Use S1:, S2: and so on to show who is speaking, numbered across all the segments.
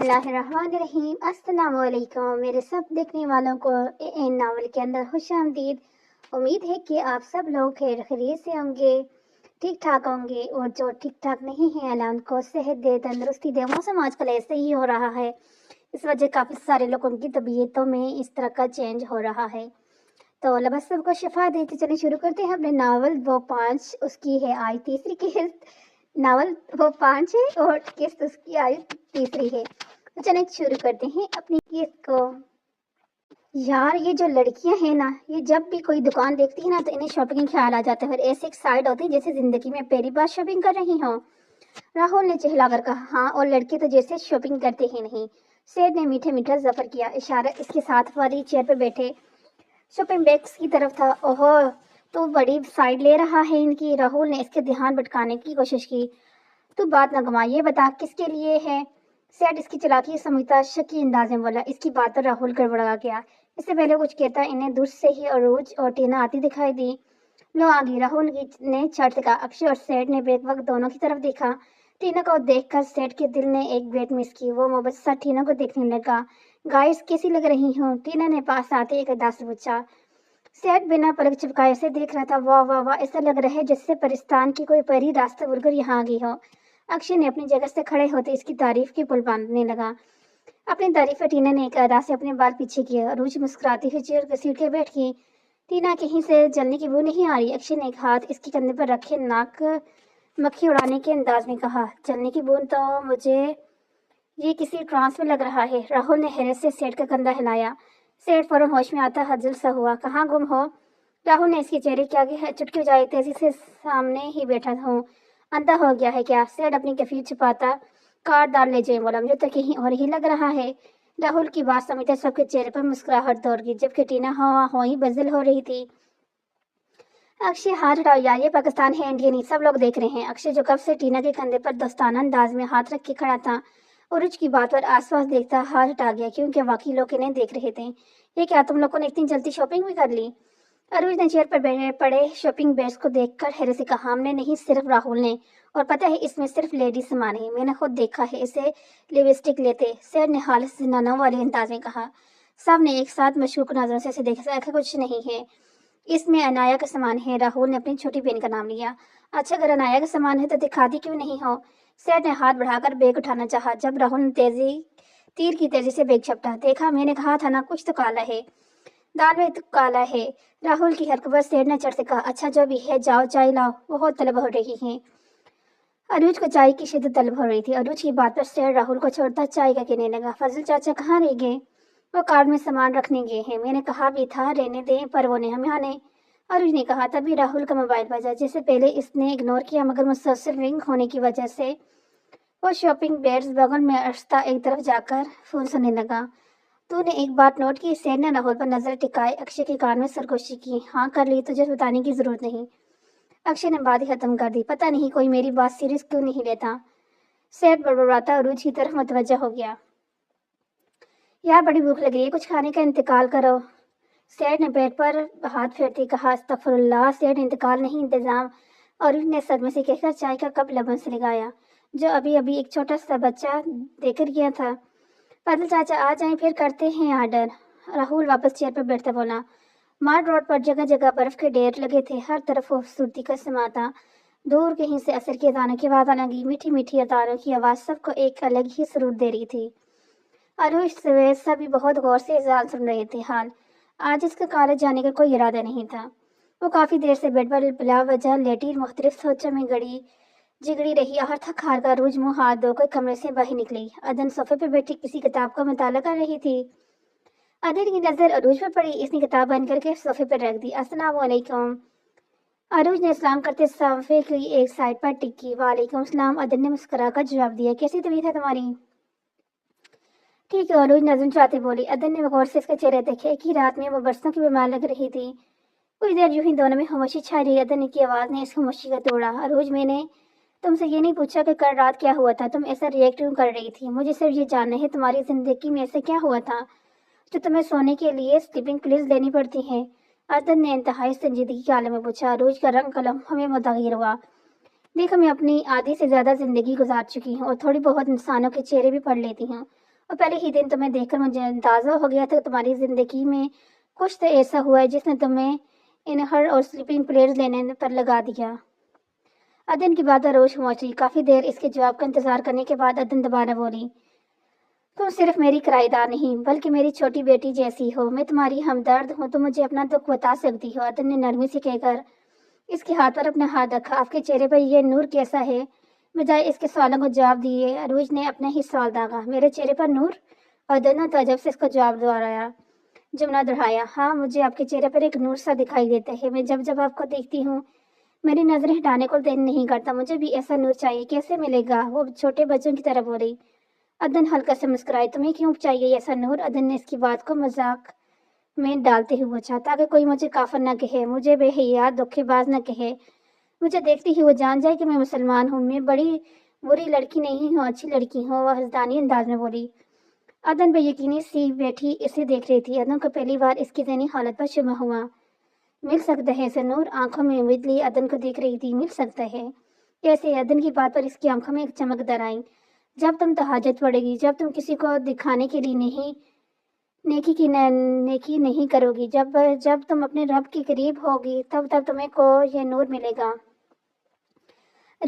S1: اللہ الرحمن الرحیم۔ السلام علیکم میرے سب دیکھنے والوں کو این ناول کے اندر خوش آمدید۔ امید ہے کہ آپ سب لوگ خیر خیریت سے ہوں گے، ٹھیک ٹھاک ہوں گے، اور جو ٹھیک ٹھاک نہیں ہیں اللہ ان کو صحت دے، تندرستی دے۔ موسم آج کل ایسے ہی ہو رہا ہے، اس وجہ کافی سارے لوگوں کی طبیعتوں میں اس طرح کا چینج ہو رہا ہے، تو اللہ بس سب کو شفا دے۔ تو چلیے شروع کرتے ہیں اپنے ناول وہ 5، اس کی ہے آج تیسری قسط۔ ناول وہ 5 ہے اور قسط اس کی آج تیسری ہے۔ تو چلیں شروع کرتے ہیں اپنی قسط کو۔ یار یہ جو لڑکیاں ہیں نا، یہ جب بھی کوئی دکان دیکھتی ہیں نا تو انہیں شاپنگ کا خیال آ جاتا ہے، اور ایسے ایک سائڈ ہوتی ہے جیسے زندگی میں پہلی بار شاپنگ کر رہی ہوں۔ راہل نے چہلا کر کہا، ہاں، اور لڑکے تو جیسے شاپنگ کرتے ہی نہیں۔ سید نے میٹھے میٹھا ظفر کیا، اشارہ اس کے ساتھ والی چیئر پہ بیٹھے شاپنگ بیگس کی طرف تھا۔ اوہو، تو بڑی سائڈ لے رہا ہے ان کی۔ راہل نے اس کے دھیان بھٹکانے کی کوشش کی۔ تو بات نہ گما، یہ بتا کس کے لیے ہے؟ سیٹ اس کی چالاکی سمجھتا شکی انداز میں بولا۔ اس کی بات پر راہل گڑبڑا گیا۔ اس سے پہلے کچھ کہتا انہیں دور سے ہی عروج اور ٹینا آتی دکھائی دی۔ لو آ گئی، راہل نے چٹ سے کہا۔ اکشے اور سیٹ نے بیک وقت دونوں کی طرف دیکھا۔ ٹینا کو دیکھ کر سیٹ کے دل نے ایک بیٹ مس کی۔ وہ مبصر ٹینا کو دیکھنے لگا۔ گائز کیسی لگ رہی ہوں؟ ٹینا نے پاس آتے ایک ادا سے پوچھا۔ سیٹ بنا پلک چپکائے اسے دیکھ رہا تھا۔ واہ واہ واہ، ایسا لگ رہا ہے جیسے پرستان کی کوئی پری راستہ بھول کر یہاں آ گئی ہو۔ اکشے نے اپنی جگہ سے کھڑے ہوتے اس کی تعریف کے پل باندھنے لگا۔ اپنی تعریف پر ٹینا نے ایک ادا سے اپنے بال پیچھے کیے۔ عروج مسکراتی ہوئی چیئر گھسیٹ کے بیٹھ گئی۔ ٹینا کہیں سے جلنے کی بو نہیں آ رہی؟ اکشے نے ایک ہاتھ اس کے کندھے پر رکھے ناک مکھی اڑانے کے انداز میں کہا۔ جلنے کی بو تو مجھے یہ کسی ٹرانس میں لگ رہا ہے۔ راہل نے حیرت سے سیٹ کا کندھا ہلایا۔ سیٹ فوراً ہوش میں آتا ہجل سا ہوا۔ کہاں گم ہو؟ راہل نے اس کے چہرے کے آگے چٹکی بجائی۔ تیزی سے سامنے ہی بیٹھا ہوں۔ اندھا ہو گیا ہے کیا؟ سیٹ اپنی کفیل چھپاتا کار دار لے جائیں بولا۔ مجھے تو کہیں اور ہی لگ رہا ہے۔ راہل کی بات سمجھتے سب کے چہرے پر مسکراہٹ دوڑ گئی، جبکہ ٹینا ہوا ہوئی بزل ہو رہی تھی۔ اکشے ہاتھ ہٹاؤ یار، یہ پاکستان ہے، انڈیا نہیں، سب لوگ دیکھ رہے ہیں۔ اکشے جو کب سے ٹینا کے کندھے پر دوستانہ انداز میں ہاتھ رکھ کے کھڑا تھا، عروج کی بات پر آس پاس دیکھتا ہاتھ ہٹا گیا، کیونکہ واقعی لوگ انہیں دیکھ رہے تھے۔ یہ کیا تم لوگوں نے اتنی جلدی شاپنگ بھی کر لی؟ عروج نے چیئر پر پڑے شاپنگ بیگس کو دیکھ کر حیرت سے کہا۔ ہم نے نہیں، صرف راہل نے، اور پتہ ہے اس میں صرف لیڈیز سامان ہے، میں نے خود دیکھا ہے اسے لپسٹک لیتے۔ سیر نے خالص زنانوں والے انداز میں کہا۔ سب نے ایک ساتھ مشکوک نظروں سے اسے دیکھا۔ ایسا کچھ نہیں ہے، اس میں انایا کا سامان ہے۔ راہل نے اپنی چھوٹی بہن کا نام لیا۔ اچھا، اگر انایا کا سامان ہے تو دکھاتی کیوں نہیں ہو؟ سیر نے ہاتھ بڑھا کر بیگ اٹھانا چاہا، جب راہل نے تیر کی تیزی سے بیگ چھپٹا۔ دیکھا، میں نے کہا تھا نا، کچھ تو کالا ہے، دال میں تو کالا ہے۔ راہل کی حرکت پر سیر نے چڑھ سے کہا۔ اچھا جو بھی ہے، جاؤ چائے لاؤ، بہت طلب ہو رہی ہے۔ عروج کو چائے کی شدت طلب ہو رہی تھی۔ عروج کی بات پر سیر راہل کو چھوڑتا چائے کا کہنے لگا۔ فضل چاچا کہاں رہ گئے؟ وہ کار میں سامان رکھنے گئے ہیں، میں نے کہا بھی تھا رہنے دیں، پر وہ نے ہمیں آنے۔ عروج نے کہا۔ تبھی راہل کا موبائل بجا، جسے پہلے اس نے اگنور کیا، مگر مسلسل رنگ ہونے کی وجہ سے وہ شاپنگ بیگس بغل میں آہستہ ایک طرف جا کر فون سننے لگا۔ تو نے ایک بات نوٹ کی؟ سیر نے راہل پر نظر ٹکائے اکشے کے کان میں سرگوشی کی۔ ہاں کر لی، تجھے بتانے کی ضرورت نہیں۔ اکشے نے بات ہی ختم کر دی۔ پتہ نہیں کوئی میری بات سیریس کیوں نہیں لیتا۔ سیر بڑبڑاتا عروج کی طرف متوجہ ہو گیا۔ یار بڑی بھوک لگ رہی ہے، کچھ کھانے کا انتقال کرو۔ سیر نے پیٹ پر ہاتھ پھیرتے کہا۔ استغفر اللہ، سیر نے انتقال نہیں، انتظام۔ عروج نے صدمے سے کہہ کر چائے کا کپ لبوں سے لگایا، جو ابھی ابھی ایک چھوٹا سا بچہ دے کر گیا تھا۔ فضل چاچا آ جائیں، پھر کرتے ہیں آرڈر۔ راہل واپس چیئر پر بیٹھتا بولا۔ مارٹ روڈ پر جگہ جگہ برف کے ڈھیر لگے تھے، ہر طرف خوبصورتی کا سما تھا۔ دور کہیں سے عصر کی اذانوں کی آواز آنے لگی، میٹھی میٹھی اذانوں کی آواز سب کو ایک الگ ہی سرور دے رہی تھی۔ عروج سے سبھی بہت غور سے اذان سن رہے تھے۔ حال آج اس کا کالج جانے کا کوئی ارادہ نہیں تھا۔ وہ کافی دیر سے بیڈ پر بلا وجہ لیٹی مختلف سوچوں میں جگڑی رہی۔ آخر تھک ہار کر عروج منہ ہاتھ دھو کر کمرے سے باہر نکلی۔ عدن صوفے پہ بیٹھی کسی کتاب کا مطالعہ کر رہی تھی۔ عدن کی نظر عروج پر پڑی، اس نے کتاب بند کر کے صوفے پر رکھ دی۔ السلام علیکم۔ عروج نے سلام کرتے صوفے کی ایک سائڈ پر ٹک کی۔ وعلیکم السلام، عدن نے مسکرا کر جواب دیا۔ کیسی طبیعت ہے تمہاری؟ ٹھیک ہے، عروج نظم چاہتے بولی۔ عدن نے غور سے اس کا چہرہ دیکھا۔ ایک ہی رات میں وہ برسوں کی بیمار لگ رہی تھی۔ کچھ دیر یوں ہی دونوں میں خاموشی چھائی رہی۔ عدن کی آواز نے اس خاموشی کا توڑا۔ عروج، میں نے تم سے یہ نہیں پوچھا کہ کل رات کیا ہوا تھا، تم ایسا ریئیکٹ کیوں کر رہی تھی؟ مجھے صرف یہ جاننا ہے تمہاری زندگی میں ایسا کیا ہوا تھا جو تمہیں سونے کے لیے سلیپنگ پلز لینی پڑتی ہیں؟ عدن نے انتہائی سنجیدگی کے عالم میں پوچھا۔ عروج کا رنگ لمحوں میں متغیر ہوا۔ دیکھو، میں اپنی آدھی سے زیادہ زندگی گزار چکی ہوں اور تھوڑی بہت انسانوں کے چہرے بھی پڑھ لیتی ہوں، اور پہلے ہی دن تمہیں دیکھ کر مجھے اندازہ ہو گیا تھا کہ تمہاری زندگی میں کچھ تو ایسا ہوا ہے جس نے تمہیں انہر اور سلیپنگ پلیئرز لینے پر لگا دیا۔ عدن کی بات روش پہنچی۔ کافی دیر اس کے جواب کا انتظار کرنے کے بعد عدن دوبارہ بولی، تم صرف میری کرایہ دار نہیں بلکہ میری چھوٹی بیٹی جیسی ہو، میں تمہاری ہمدرد ہوں، تم مجھے اپنا دکھ بتا سکتی ہو۔ عدن نے نرمی سے کہہ کر اس کے ہاتھ پر اپنا ہاتھ رکھا۔ آپ کے چہرے پر یہ نور کیسا ہے؟ بجائے اس کے سوالوں کو جواب دیے عروج نے اپنا ہی سوال داغا۔ میرے چہرے پر نور؟ عدن نے تعجب سے اس کا جواب جملہ دہرایا۔ ہاں، مجھے آپ کے چہرے پر ایک نور سا دکھائی دیتا ہے۔ میں جب آپ کو دیکھتی ہوں میری نظریں ہٹانے کو دل نہیں کرتا۔ مجھے بھی ایسا نور چاہیے۔ کیسے ملے گا؟ وہ چھوٹے بچوں کی طرح بولی۔ عدن ہلکا سے مسکرائی۔ تمہیں کیوں چاہیے ایسا نور؟ عدن نے اس کی بات کو مذاق میں ڈالتے ہوئے پوچھا، تاکہ کوئی مجھے کافر نہ کہے، مجھے بے حیا دھوکے باز نہ کہے، مجھے دیکھتی ہی وہ جان جائے کہ میں مسلمان ہوں، میں بڑی بری لڑکی نہیں ہوں، اچھی لڑکی ہوں، وہ حسدانی انداز میں بولی۔ عدن بے یقینی سی بیٹھی اسے دیکھ رہی تھی۔ عدن کو پہلی بار اس کی ذہنی حالت پر شبہ ہوا۔ مل سکتا ہے اسے نور؟ آنکھوں میں امید لی عدن کو دیکھ رہی تھی۔ مل سکتا ہے؟ کیسے؟ عدن کی بات پر اس کی آنکھوں میں ایک چمک در آئی۔ جب تم تہجد پڑھے گی، جب تم کسی کو دکھانے کے لیے نیکی نہیں کرو گی، جب تم اپنے رب کے قریب ہوگی، تب تمہیں کو یہ نور ملے گا۔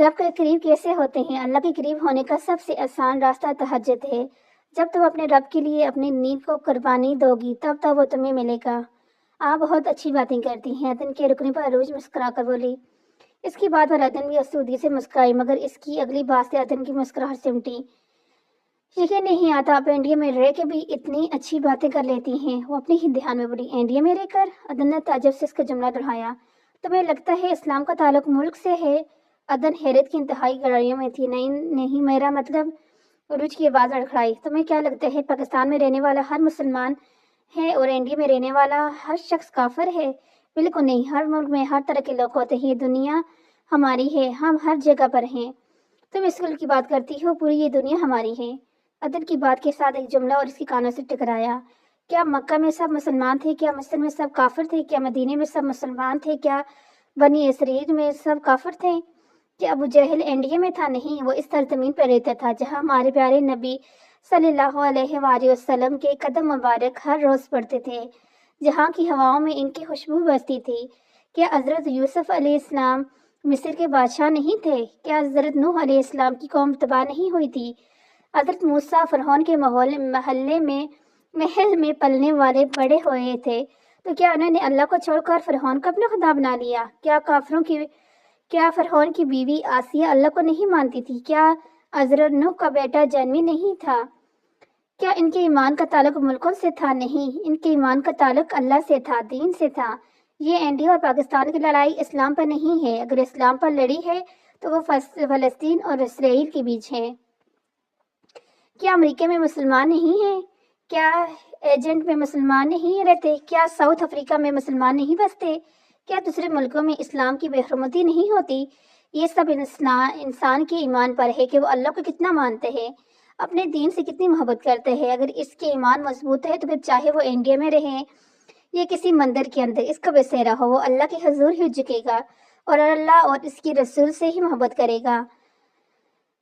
S1: رب کے قریب کیسے ہوتے ہیں؟ اللہ کے قریب ہونے کا سب سے آسان راستہ تہجد ہے۔ جب تم اپنے رب کے لیے اپنی نیند کو قربانی دو گی، تب وہ تمہیں ملے گا۔ آپ بہت اچھی باتیں کرتی ہیں۔ عدن کے رکنے پر عروج مسکرا کر بولی۔ اس کی بات پر عدن بھی آسودگی سے مسکرائی، مگر اس کی اگلی بات سے عدن کی مسکراہٹ سمٹی۔ یقین نہیں آتا آپ انڈیا میں رہ کے بھی اتنی اچھی باتیں کر لیتی ہیں۔ وہ اپنے ہی دھیان میں بولی۔ انڈیا میں رہ کر؟ عدن نے تعجب سے اس کا جملہ دہرایا۔ تمہیں لگتا ہے اسلام کا تعلق ملک سے ہے؟ عدن حیرت کی انتہائی گہرائیوں میں تھی۔ نہیں، میرا مطلب، عروج کی آواز لڑکھڑائی، تمہیں کیا لگتا ہے پاکستان میں رہنے والا ہر مسلمان ہے اور انڈیا میں رہنے والا ہر شخص کافر ہے؟ بالکل نہیں، ہر ملک میں ہر طرح کے لوگ ہوتے ہیں، یہ دنیا ہماری ہے، ہم ہر جگہ پر ہیں۔ تم اس ملک کی بات کرتی ہو، پوری یہ دنیا ہماری ہے۔ عدن کی بات کے ساتھ ایک جملہ اور اس کی کانوں سے ٹکرایا۔ کیا مکہ میں سب مسلمان تھے؟ کیا مصر میں سب کافر تھے؟ کیا مدینے میں سب مسلمان تھے؟ کیا بنی اسرائیل میں سب کافر تھے؟ کیا ابو جہل انڈیا میں تھا؟ نہیں، وہ اس سرزمین پر رہتا تھا جہاں ہمارے پیارے نبی صلی اللہ علیہ وآلہ وسلم کے قدم مبارک ہر روز پڑتے تھے، جہاں کی ہواؤں میں ان کی خوشبو بستی تھی۔ کیا حضرت یوسف علیہ السلام مصر کے بادشاہ نہیں تھے؟ کیا حضرت نوح علیہ السلام کی قوم تباہ نہیں ہوئی تھی؟ حضرت موسیٰ فرعون کے محل میں پلنے والے بڑے ہوئے تھے، تو کیا انہوں نے اللہ کو چھوڑ کر فرعون کو اپنا خدا بنا لیا؟ کیا فرعون کی بیوی آسیہ اللہ کو نہیں مانتی تھی؟ کیا حضرت نوح کا بیٹا جنمی نہیں تھا؟ کیا ان کے ایمان کا تعلق ملکوں سے تھا؟ نہیں، ان کے ایمان کا تعلق اللہ سے تھا، دین سے تھا۔ یہ انڈیا اور پاکستان کی لڑائی اسلام پر نہیں ہے۔ اگر اسلام پر لڑی ہے تو وہ فلسطین اور اسرائیل کے بیچ ہے۔ کیا امریکہ میں مسلمان نہیں ہیں؟ کیا ایجنٹ میں مسلمان نہیں رہتے؟ کیا ساؤتھ افریقہ میں مسلمان نہیں بستے؟ کیا دوسرے ملکوں میں اسلام کی بے حرمتی نہیں ہوتی؟ یہ سب انسان کے ایمان پر ہے کہ وہ اللہ کو کتنا مانتے ہیں، اپنے دین سے کتنی محبت کرتے ہیں۔ اگر اس کے ایمان مضبوط ہے تو پھر چاہے وہ انڈیا میں رہیں یہ کسی مندر کے اندر، اس کا بسیرا ہو، وہ اللہ کے حضور ہی جھکے گا اور اللہ اور اس کی رسول سے ہی محبت کرے گا،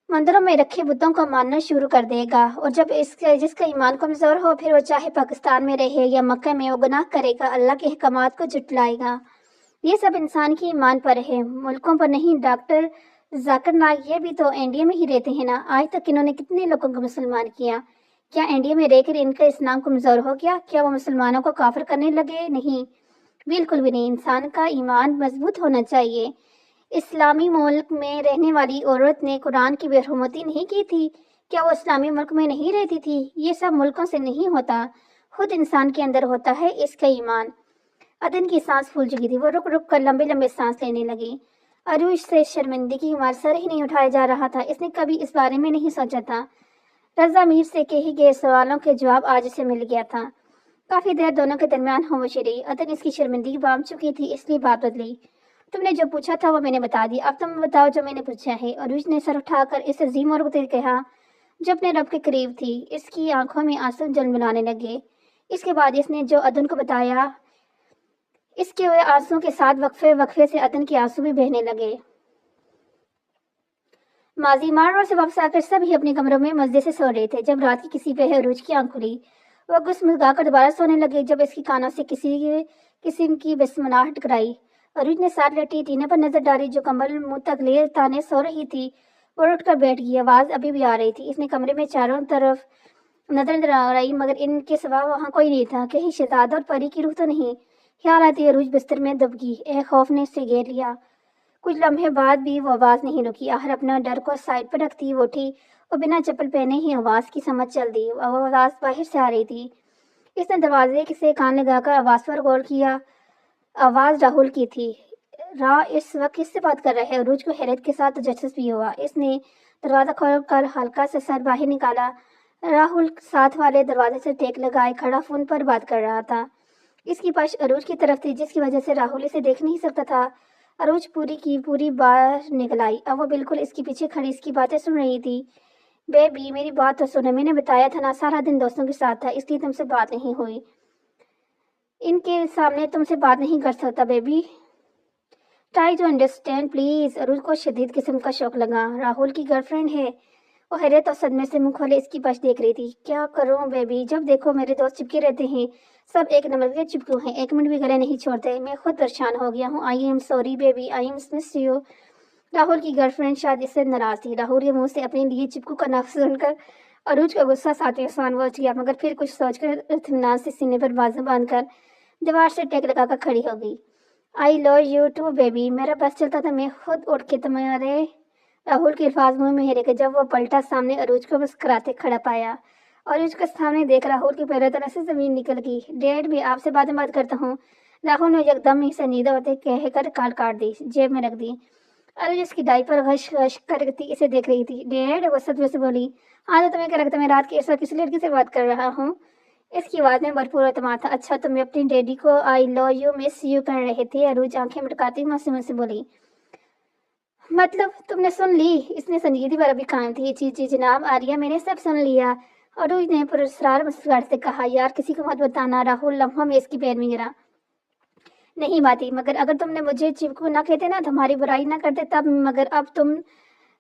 S1: مندروں میں رکھے بتوں کو ماننا شروع کر دے گا، اور جب جس کا ایمان کمزور ہو پھر وہ چاہے پاکستان میں رہے یا مکہ میں، وہ گناہ کرے گا، اللہ کے احکامات کو جھٹلائے گا۔ یہ سب انسان کی ایمان پر ہے، ملکوں پر نہیں۔ ڈاکٹر ذاکر نائک یہ بھی تو انڈیا میں ہی رہتے ہیں نا؟ آج تک انہوں نے کتنے لوگوں کو مسلمان کیا؟ کیا انڈیا میں رہ کر ان کا اسلام کمزور ہو گیا؟ کیا وہ مسلمانوں کو کافر کرنے لگے؟ نہیں، بالکل بھی نہیں۔ انسان کا ایمان مضبوط ہونا چاہیے۔ اسلامی ملک میں رہنے والی عورت نے قرآن کی بے حرمتی نہیں کی تھی؟ کیا وہ اسلامی ملک میں نہیں رہتی تھی؟ یہ سب ملکوں سے نہیں ہوتا، خود انسان کے اندر ہوتا ہے اس کا ایمان۔ عدن کی سانس پھول چکی تھی، وہ رک رک کر لمبے لمبے سانس لینے لگی۔ عروج سے شرمندگی ہمارا سر ہی نہیں اٹھایا جا رہا تھا، اس نے کبھی اس بارے میں نہیں سوچا تھا۔ رضا میر سے کہے گئے سوالوں کے جواب آج اسے مل گیا تھا۔ کافی دیر دونوں کے درمیان خاموشی رہی۔ عدن اس کی شرمندگی بام چکی تھی، اس لیے بات بدلی۔ تم نے جو پوچھا تھا وہ میں نے بتا دیا، اب تم بتاؤ جو میں نے پوچھا ہے۔ عروج نے سر اٹھا کر اس عظیم عورت سے کہا جو اپنے رب کے قریب تھی۔ اس کی آنکھوں میں آنسو جلملانے لگے۔ اس کے بعد اس نے جو عدن کو بتایا، اس کے آنسوں کے ساتھ وقفے سے عدن کے آنسو بھی بہنے لگے۔ माजी मार्वर से वापस आकर सभी अपने कमरों में मजे से सो रहे थे जब रात की किसी पे अरूज की आंख खुली। वह गुस्मुस्कुराकर दोबारा सोने लगे जब इसकी कानों से किसी किस्म की बिस्मिल्लाह टकराई। अरूज ने साथ लेटी टीना पर नजर डाली जो कम्बल मुंह तक लिए ताने सो रही थी। वो उठकर बैठ गई, आवाज अभी भी आ रही थी। इसने कमरे में चारों तरफ नजर आई मगर इनके सिवा वहाँ कोई नहीं था। कहीं शहजादा और परी की रूह तो नहीं। ख्याल आती अरूज बिस्तर में दब गई। एक खौफ ने उसे घेर लिया। कुछ लम्हे बाद भी वो आवाज नहीं रुकी। आखिर अपना डर को साइड पर रखती वो उठी और बिना चप्पल पहने ही आवाज की समझ चल दी। वो आवाज बाहर से आ रही थी। इसने दरवाजे से कान लगाकर आवाज पर गौर किया। आवाज राहुल की थी। इस वक्त किससे बात कर रहे हैं? अरूज को हैरत के साथ तजस्सुस भी हुआ। इसने दरवाजा खोलकर हल्का सा सर बाहर निकाला। राहुल साथ वाले दरवाजे से टेक लगाए खड़ा फोन पर बात कर रहा था। इसकी पास अरूज की तरफ थी जिसकी वजह से राहुल इसे देख नहीं सकता था। अरूज पूरी की पूरी बाहर निकल आई। अब वो बिल्कुल इसके पीछे खड़ी इसकी बातें सुन रही थी। बेबी मेरी बात तो सुनो, मैंने बताया था ना सारा दिन दोस्तों के साथ था इसलिए तुमसे बात नहीं हुई। इनके सामने तुमसे बात नहीं कर सकता baby. Try to understand please. Arooj को शदीद किस्म का शौक लगा। राहुल की गर्लफ्रेंड है। वो हैरत और सदमे से मुंह खोले इसकी बश देख रही थी। क्या करूं बेबी, जब देखो मेरे दोस्त चिपके रहते हैं, सब एक नंबर के चिपकू हैं, एक मिनट भी गले नहीं छोड़ते। मैं खुद परेशान हो गया हूँ। I am sorry baby, I am miss you. Rahul की गर्लफ्रेंड शादी से नाराज थी। राहुल के मुंह से अपने लिए चिपकू का नाम सुनकर अरूज का गुस्सा साथ आसमान पहुंच गया मगर फिर कुछ सोचकर इत्मीनान से सीने पर बाजू बांधकर दीवार से टेक लगाकर खड़ी हो गई। I love you too baby. मेरा बस चलता था मैं खुद उठ के तुम्हारे। राहुल के अल्फाज मुंह में हेरे के जब वो पलटा सामने अरूज को मुस्कुराते खड़ा पाया। अरूज के सामने देख राहुल की पैरों तरह से जमीन निकल गई। डैड भी आपसे बात करता हूँ। राहुल ने एकदम ही संजीदा होते कहकर काल काट दी, जेब में रख दी। अरूज इसकी डाई पर गश गश करती इसे देख रही थी। डैड वो सच से बोली, हाँ तो तुम्हें क्या लगता मैं रात के ऐसा किस लड़की से बात कर रहा हूँ? इसकी आवाज में भरपूर एतमाद था। अच्छा तुम अपनी डैडी को आई लव यू मिस यू कर रहे थे? अरूज आंखें मटकाती मासूम से बोली। मतलब तुमने सुन ली? इसने संजीदगी पर अभी कायम थी। जी जनाब आर्या, मैंने सब सुन लिया। अरूज ने पुरस्कार मुस्कुराहट से कहा। यार किसी को मत बताना। राहुल लम्हा में इसकी पैर में गिरा। नहीं बाती, मगर अगर तुमने मुझे चिपकू ना कहते ना, तुम्हारी बुराई ना करते तब, मगर अब तुम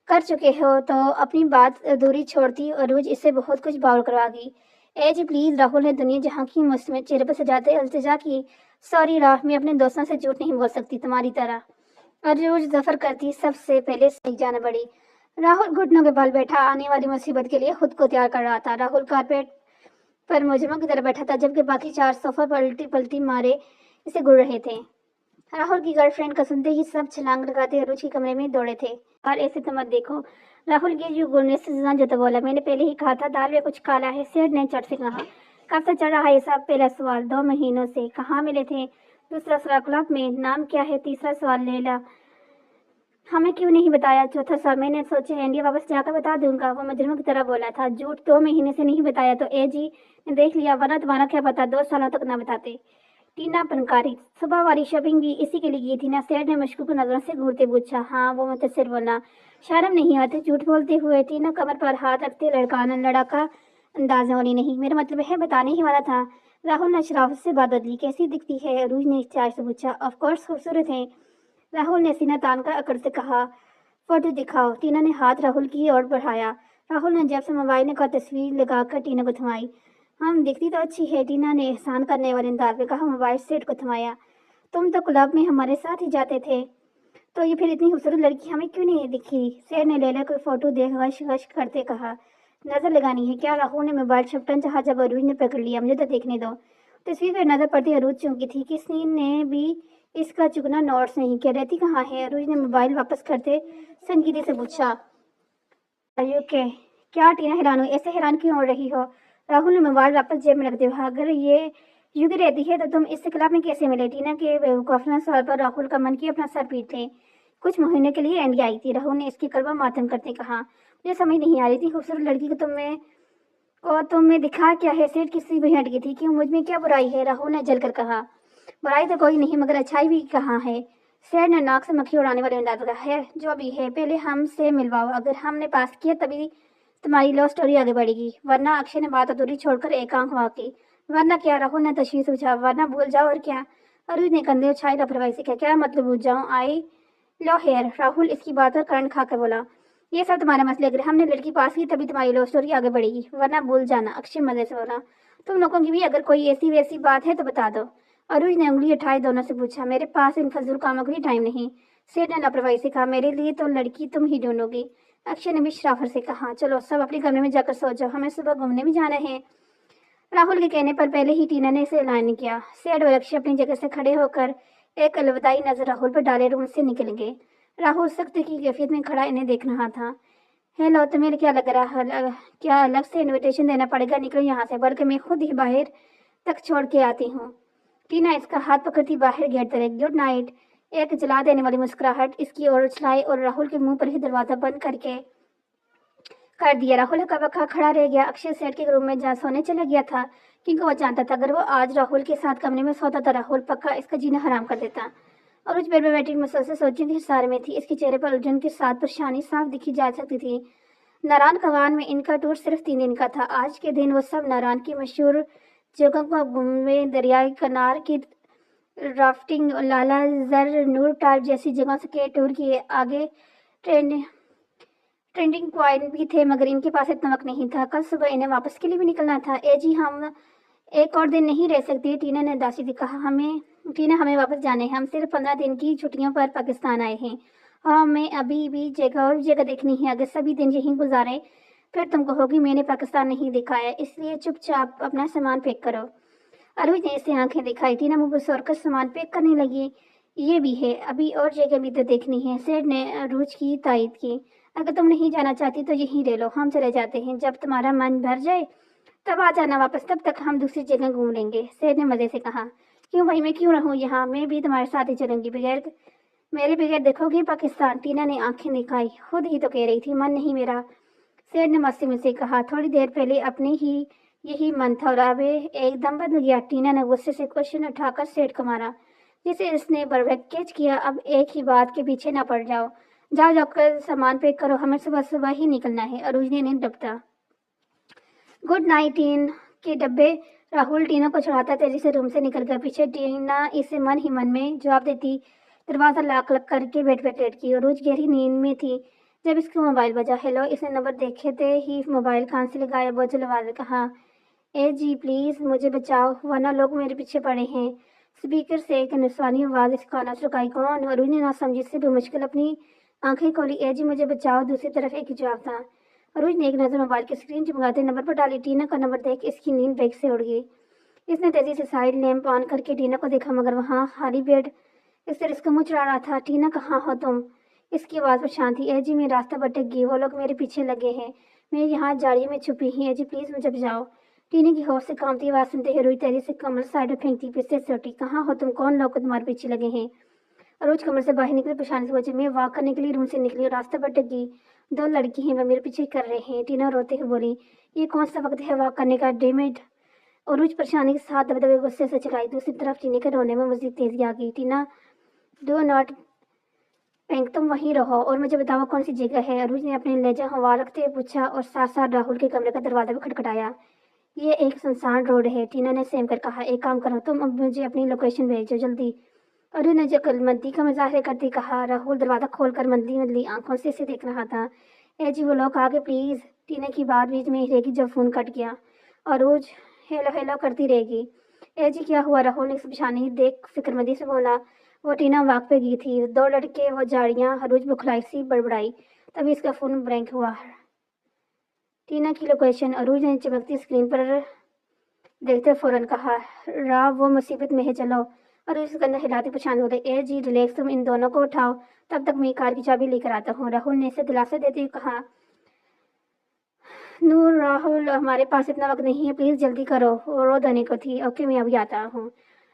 S1: कर चुके हो तो अपनी बात अधूरी छोड़ती। अरूज इससे बहुत कुछ बाउल करवा गई। ए जी प्लीज। राहुल ने दुनिया जहाँ की मुस्लिम चेहरे पर सजाते इल्तिजा की। सॉरी राह, मैं अपने दोस्तों से झूठ नहीं बोल सकती तुम्हारी तरह। अरूज जफर करती सबसे पहले सही जाना पड़ी। राहुल घुटनों के बल बैठा आने वाली मुसीबत के लिए खुद को तैयार कर रहा था। राहुल कारपेट पर मुजरिमों की तरह बैठा था जबकि बाकी चार सोफा पलटी पलटी मारे इसे घूर रहे थे। राहुल की गर्लफ्रेंड का सुनते ही सब छलांग लगाते अरूज के कमरे में दौड़े थे। और ऐसे तो मत देखो। राहुल के यूं घूरने से जो तो बोला, मैंने पहले ही कहा था दाल में कुछ काला है। सेठ ने चट से कहा। कब से चढ़ रहा है सब? पहला सवाल। 2 महीनों से। कहाँ मिले थे? दूसरा सवाल क्लब में। नाम क्या है? तीसरा सवाल लैला। हमें क्यों नहीं बताया? चौथा सवाल। मैंने सोचा इंडिया वापस जाकर बता दूंगा। वो मुजरिमों की तरह बोला था। झूठ। 2 महीने से नहीं बताया तो ए जी ने देख लिया, वरना तुम्हारा क्या पता 2 सालों तक ना बताते। टीना पनकारी। सुबह वाली शॉपिंग भी इसी के लिए की थी ना? सेठ ने मशकूक नजरों से घूरते पूछा। हाँ वो मुतसिर बोला। शर्म नहीं आती झूठ बोलते हुए? टीना कमर पर हाथ रखते लड़काना लड़ाका अंदाजा वाली नहीं, मेरा मतलब है बताने ही वाला था। राहुल ने शराफत से बात बदली। कैसी दिखती है? अरूज ने चाय से पूछा। ऑफकोर्स खूबसूरत है। राहुल ने सीना तान कर अकड़ से कहा। फोटो दिखाओ। टीना ने हाथ राहुल की ओर बढ़ाया। राहुल ने जब से मोबाइल का तस्वीर लगाकर टीना को थमाई। हम दिखती तो अच्छी है, टीना ने एहसान करने वाले अंदाज में कहा। मोबाइल सेट को थमाया। तुम तो क्लब में हमारे साथ ही जाते थे, तो ये फिर इतनी खूबसूरत लड़की हमें क्यों नहीं दिखी? सेठ ने लैला को फोटो देख गश गश करते कहा। नजर लगानी है क्या? राहुल ने मोबाइल छपटन चाहा जब अरूज ने पकड़ लिया। मुझे तो देखने दो। तस्वीर पर नजर पड़ती अरूज चौंकी थी। किसी ने भी इसका चुगना नोट्स नहीं किया। रहती कहाँ है? अरूज ने मोबाइल वापस करते संजीदगी से पूछा। क्या टीना हैरान हुई। ऐसे हैरान क्यों हो रही हो? राहुल ने मोबाइल वापस जेब में रख दिया। अगर ये यूं रहती है तो तुम इस क्लब में कैसे मिले? टीना के बेवकूफाना सवाल पर राहुल का मन किया अपना सर पीट ले। कुछ महीने के लिए इंडिया आई थी। राहुल ने इसकी कलबा मातम करते कहा। मुझे समझ नहीं आ रही थी खूबसूरत लड़की को तुम्हें दिखा क्या है? सेठ किसी भी हट गई थी। क्यों? मुझ में क्या बुराई है? राहुल ने जलकर कहा। बुराई तो कोई नहीं, मगर अच्छाई भी कहाँ है? सेठ ने नाक से मक्खी उड़ाने वाले अंदाज कहा। है जो भी है, पहले हमसे मिलवाओ। अगर हमने पास किया तभी तुम्हारी लव स्टोरी आगे बढ़ेगी, वरना। अक्षय ने बात अधूरी छोड़कर एक आंख वाकी। वरना क्या? राहुल ने तशवीश पूछा। वरना भूल जाओ और क्या? अरूज ने कंधे उछाई लापरवाही से कहा। क्या मतलब भूल जाऊं? आई लो हेयर। राहुल इसकी बात पर कर्ण खाकर बोला। ये सब तुम्हारा मसला, अगर हमने लड़की पास की तभी तुम्हारी लव स्टोरी आगे बढ़ेगी, वरना भूल जाना। अक्षय मजे से बोला। तुम लोगों की भी अगर कोई ऐसी वैसी बात है तो बता दो। अरुज ने उंगली उठाई दोनों से पूछा। मेरे पास इन फजूल कामों के लिए टाइम नहीं। सेठ ने लापरवाही से कहा। मेरे लिए तो लड़की तुम ही ढूंढोगी। अक्षय ने भी शराफत से कहा। चलो सब अपने कमरे में जाकर सो जाओ, हमें सुबह घूमने भी जाना है। राहुल के कहने पर पहले ही टीना ने इसे ऐलान किया। सेठ और अक्षय अपनी जगह से खड़े होकर एक अलविदाई नजर राहुल पर डाले रूम से निकल गए। राहुल सख्त की कैफियत में खड़ा इन्हें देख रहा था। हेलो, तुम्हें क्या लग रहा है, क्या अलग से इनविटेशन देना पड़ेगा? निकलो यहाँ से, बल्कि मैं खुद ही बाहर तक छोड़ के आती हूँ। टीना इसका हाथ पकड़ती बाहर गेट तरफ। Good night. एक जला देने वाली मुस्कुराहट इसकी ओर उछलाई और राहुल के मुंह पर ही दरवाजा बंद करके कर दिया। राहुल का बका खड़ा रह गया। अक्षय सेठ के रूम में जहाँ सोने चला गया था, क्योंकि वो जानता था अगर वो आज राहुल के साथ कमरे में सोता तो राहुल पक्का इसका जीना हराम कर देता। और उस बेड में बैठी मुसलसल सोचने की हिसार में थी। इसके चेहरे पर उलझन के साथ परेशानी साफ दिखी जा सकती थी। नारायण कवान में इनका टूर सिर्फ 3 दिन का था। आज के दिन वो सब नारायण की मशहूर जगहों को घूमे, दरियाई किनार की राफ्टिंग, लाला जर नूर टाइप जैसी जगहों के टूर किए। आगे ट्रेंडिंग पॉइंट भी थे, मगर इनके पास इतना वक्त नहीं था। कल सुबह इन्हें वापस के लिए भी निकलना था। ए जी, हम एक और दिन नहीं रह सकती, टीना ने उदासी से कहा। हमें वापस जाना है। हम सिर्फ 15 दिन की छुट्टियों पर पाकिस्तान आए हैं। हमें अभी भी जगह और जगह देखनी है। अगर सभी दिन यहीं गुजारे फिर तुम कहोगी मैंने पाकिस्तान नहीं दिखाया। इसलिए चुपचाप अपना सामान पैक करो। अरुज ने इसे आंखें दिखाई। टीना मुंह पर सोचकर सामान पैक करने लगी। ये भी है, अभी और जगह भी तो देखनी है। सेठ ने अरुज की तायद की। अगर तुम नहीं जाना चाहती तो यहीं रह लो, हम चले जाते हैं। जब तुम्हारा मन भर जाए तब आ जाना वापस, तब तक हम दूसरी जगह घूम लेंगे। सेठ ने मजे से कहा। क्यों भाई, मैं क्यों रहूं यहाँ? मैं भी तुम्हारे साथ ही चलूंगी। मेरे बगैर देखोगी पाकिस्तान? टीना ने आंखें दिखाई। खुद ही तो कह रही थी मन नहीं मेरा। सेठ ने मस्ती में से कहा। थोड़ी देर पहले अपने ही यही मन था और अब एकदम बदल गया। टीना ने गुस्से से क्वेश्चन उठाकर सेठ को मारा, जिसे इसने बर्बक कैच किया। अब एक ही बात के पीछे न पड़ जाओ। जाओ जाकर सामान पैक करो, हमें सुबह सुबह ही निकलना है। अरुज ने डपटा। Good night. टीन के डब्बे राहुल टीना को चढ़ाता तेजी से रूम से निकल गया। पीछे टीना इसे मन ही मन में जवाब देती दरवाजा लॉक करके बेड पर लेट गई। अरुज गहरी नींद में थी जब इसका मोबाइल बजा। हेलो, इसने नंबर देखे ही मोबाइल कान से लगाया। बोझल आवाज में कहा। ए जी प्लीज मुझे बचाओ, वरना लोग मेरे पीछे पड़े हैं। स्पीकर से एक निस्वानी आवाज इस कानों से रुकाई। कौन? अरुज ने ना समझी से बेमुश्किल अपनी आंखें खोली। ए जी मुझे बचाओ। दूसरी तरफ एक ही जवाब था। अरुज ने एक नजर मोबाइल की स्क्रीन चमकाते नंबर पर डाली। टीना का नंबर देख इसकी नींद बेग से उड़ गई। इसने तेजी से साइड लैंप ऑन करके टीना को देखा, मगर वहाँ खाली बेड इस तरह इसका मुंह चढ़ा रहा था। टीना, कहाँ हो तुम? इसकी आवाज़ परेशान थी। ए जी मैं रास्ता भटक गई, वो लोग मेरे पीछे लगे हैं। मैं यहाँ जाड़ियों में छुपी हूँ। ए जी प्लीज़ मुझे बचाओ। टीना की होश से कामती आवाज़ सुनते ही रुई तेजी से कमर साइड में फेंकती पीछे से उठी। कहाँ हो तुम? कौन लोग तुम्हारे पीछे लगे हैं? रोज कमर से बाहर निकले परेशानी से वजह मैं वॉक करने के लिए रूम से निकली और रास्ता भटक गई। 2 लड़की हैं, वो मेरे पीछे कर रहे हैं। टीना रोते हुए बोली। ये कौन सा वक्त है वॉक करने का? डेमेड। और रोज परेशानी के साथ दबे दबे गुस्से से चलाई। दूसरी तरफ टीना के रोने में मजीद तेजी आ गई। टीना, डू नॉट पैंक, तुम वहीं रहो और मुझे बताओ कौन सी जगह है? अरुज ने अपने लहजा हवा रखते हुए पूछा और साथ साथ राहुल के कमरे का दरवाजा भी खटखटाया। ये एक सुनसान रोड है, टीना ने सेम कर कहा। एक काम करो, तुम अब मुझे अपनी लोकेशन भेजो जल्दी। अरुण ने जकलमंदी का मुजाहरा करते कहा। राहुल दरवाजा खोलकर मंदी मंदी आंखों से इसे देख रहा था। ए जी वो लोग आगे प्लीज। टीना की बात बीच में ही रहेगी जब फोन कट गया। अरुज हेलो हेलो करती रहेगी। ए जी क्या हुआ? राहुल ने परेशानी देख फिक्रमंदी से बोला। वो टीना वाक पे गई थी, 2 लड़के वो झाड़ियाँ। अरुज बुखलाई सी बड़बड़ाई, तभी इसका फोन ब्लैंक हुआ। टीना की लोकेशन? अरुज ने चमकती स्क्रीन पर देखते फौरन कहा। राव वो मुसीबत में है, चलो। और इस गंदा हिलाती परेशान हो गई। ए जी रिलैक्स, तुम इन दोनों को उठाओ, तब तक मैं कार की चाबी लेकर आता हूँ। राहुल ने इसे दिलासा देते हुए कहा। नूर, राहुल हमारे पास इतना वक्त नहीं है, प्लीज जल्दी करो। वो रो देने को थी। ओके मैं अभी आता हूँ।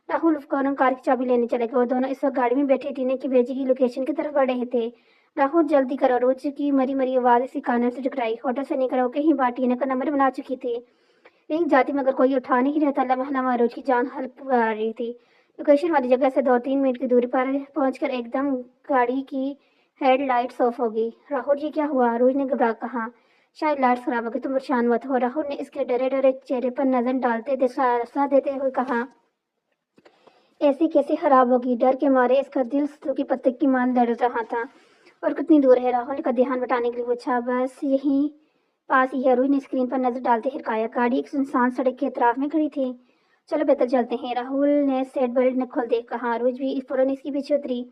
S1: राहुल फौरन कार की चाबी लेने चले गए। वो दोनों इस वक्त गाड़ी में बैठे टीने की भेजी की लोकेशन की तरफ बढ़ रहे थे। राहुल जल्दी करो। रोज की मरी मरी आवाज इसी कानों से टकराई। होटल से निकल होकर ही बात टीना का नंबर बना चुकी थी। एक जाति में अगर कोई उठा नहीं रहता, लम्हा लम्हा रोज की जान हल्क आ रही थी। लोकेशन वाली जगह से 2-3 मिनट की दूरी पर पहुंचकर एकदम गाड़ी की हेडलाइट्स ऑफ हो गई। राहुल जी क्या हुआ? रोज ने घबरा कहा। शायद लाइट्स खराब हो गई, तुम परेशान मत हो। राहुल ने इसके डरे डरे चेहरे पर नजर डालते दिलासा देते हुए कहा। ऐसी कैसे खराब होगी? डर के मारे इसका दिल सूखी पत्ते की मान लड़ रहा था। और कितनी दूर है? राहुल का ध्यान बटाने के लिए पूछा। बस यहीं पास ही है, अरुज ने स्क्रीन पर नजर डालते हिरकाया। गाड़ी एक सुनसान सड़क के एतराफ में खड़ी थी। चलो बेहतर चलते हैं, राहुल ने सीट बेल्ट न खोल दे कहा। अरुज भी फौरन इसके पीछे उतरी।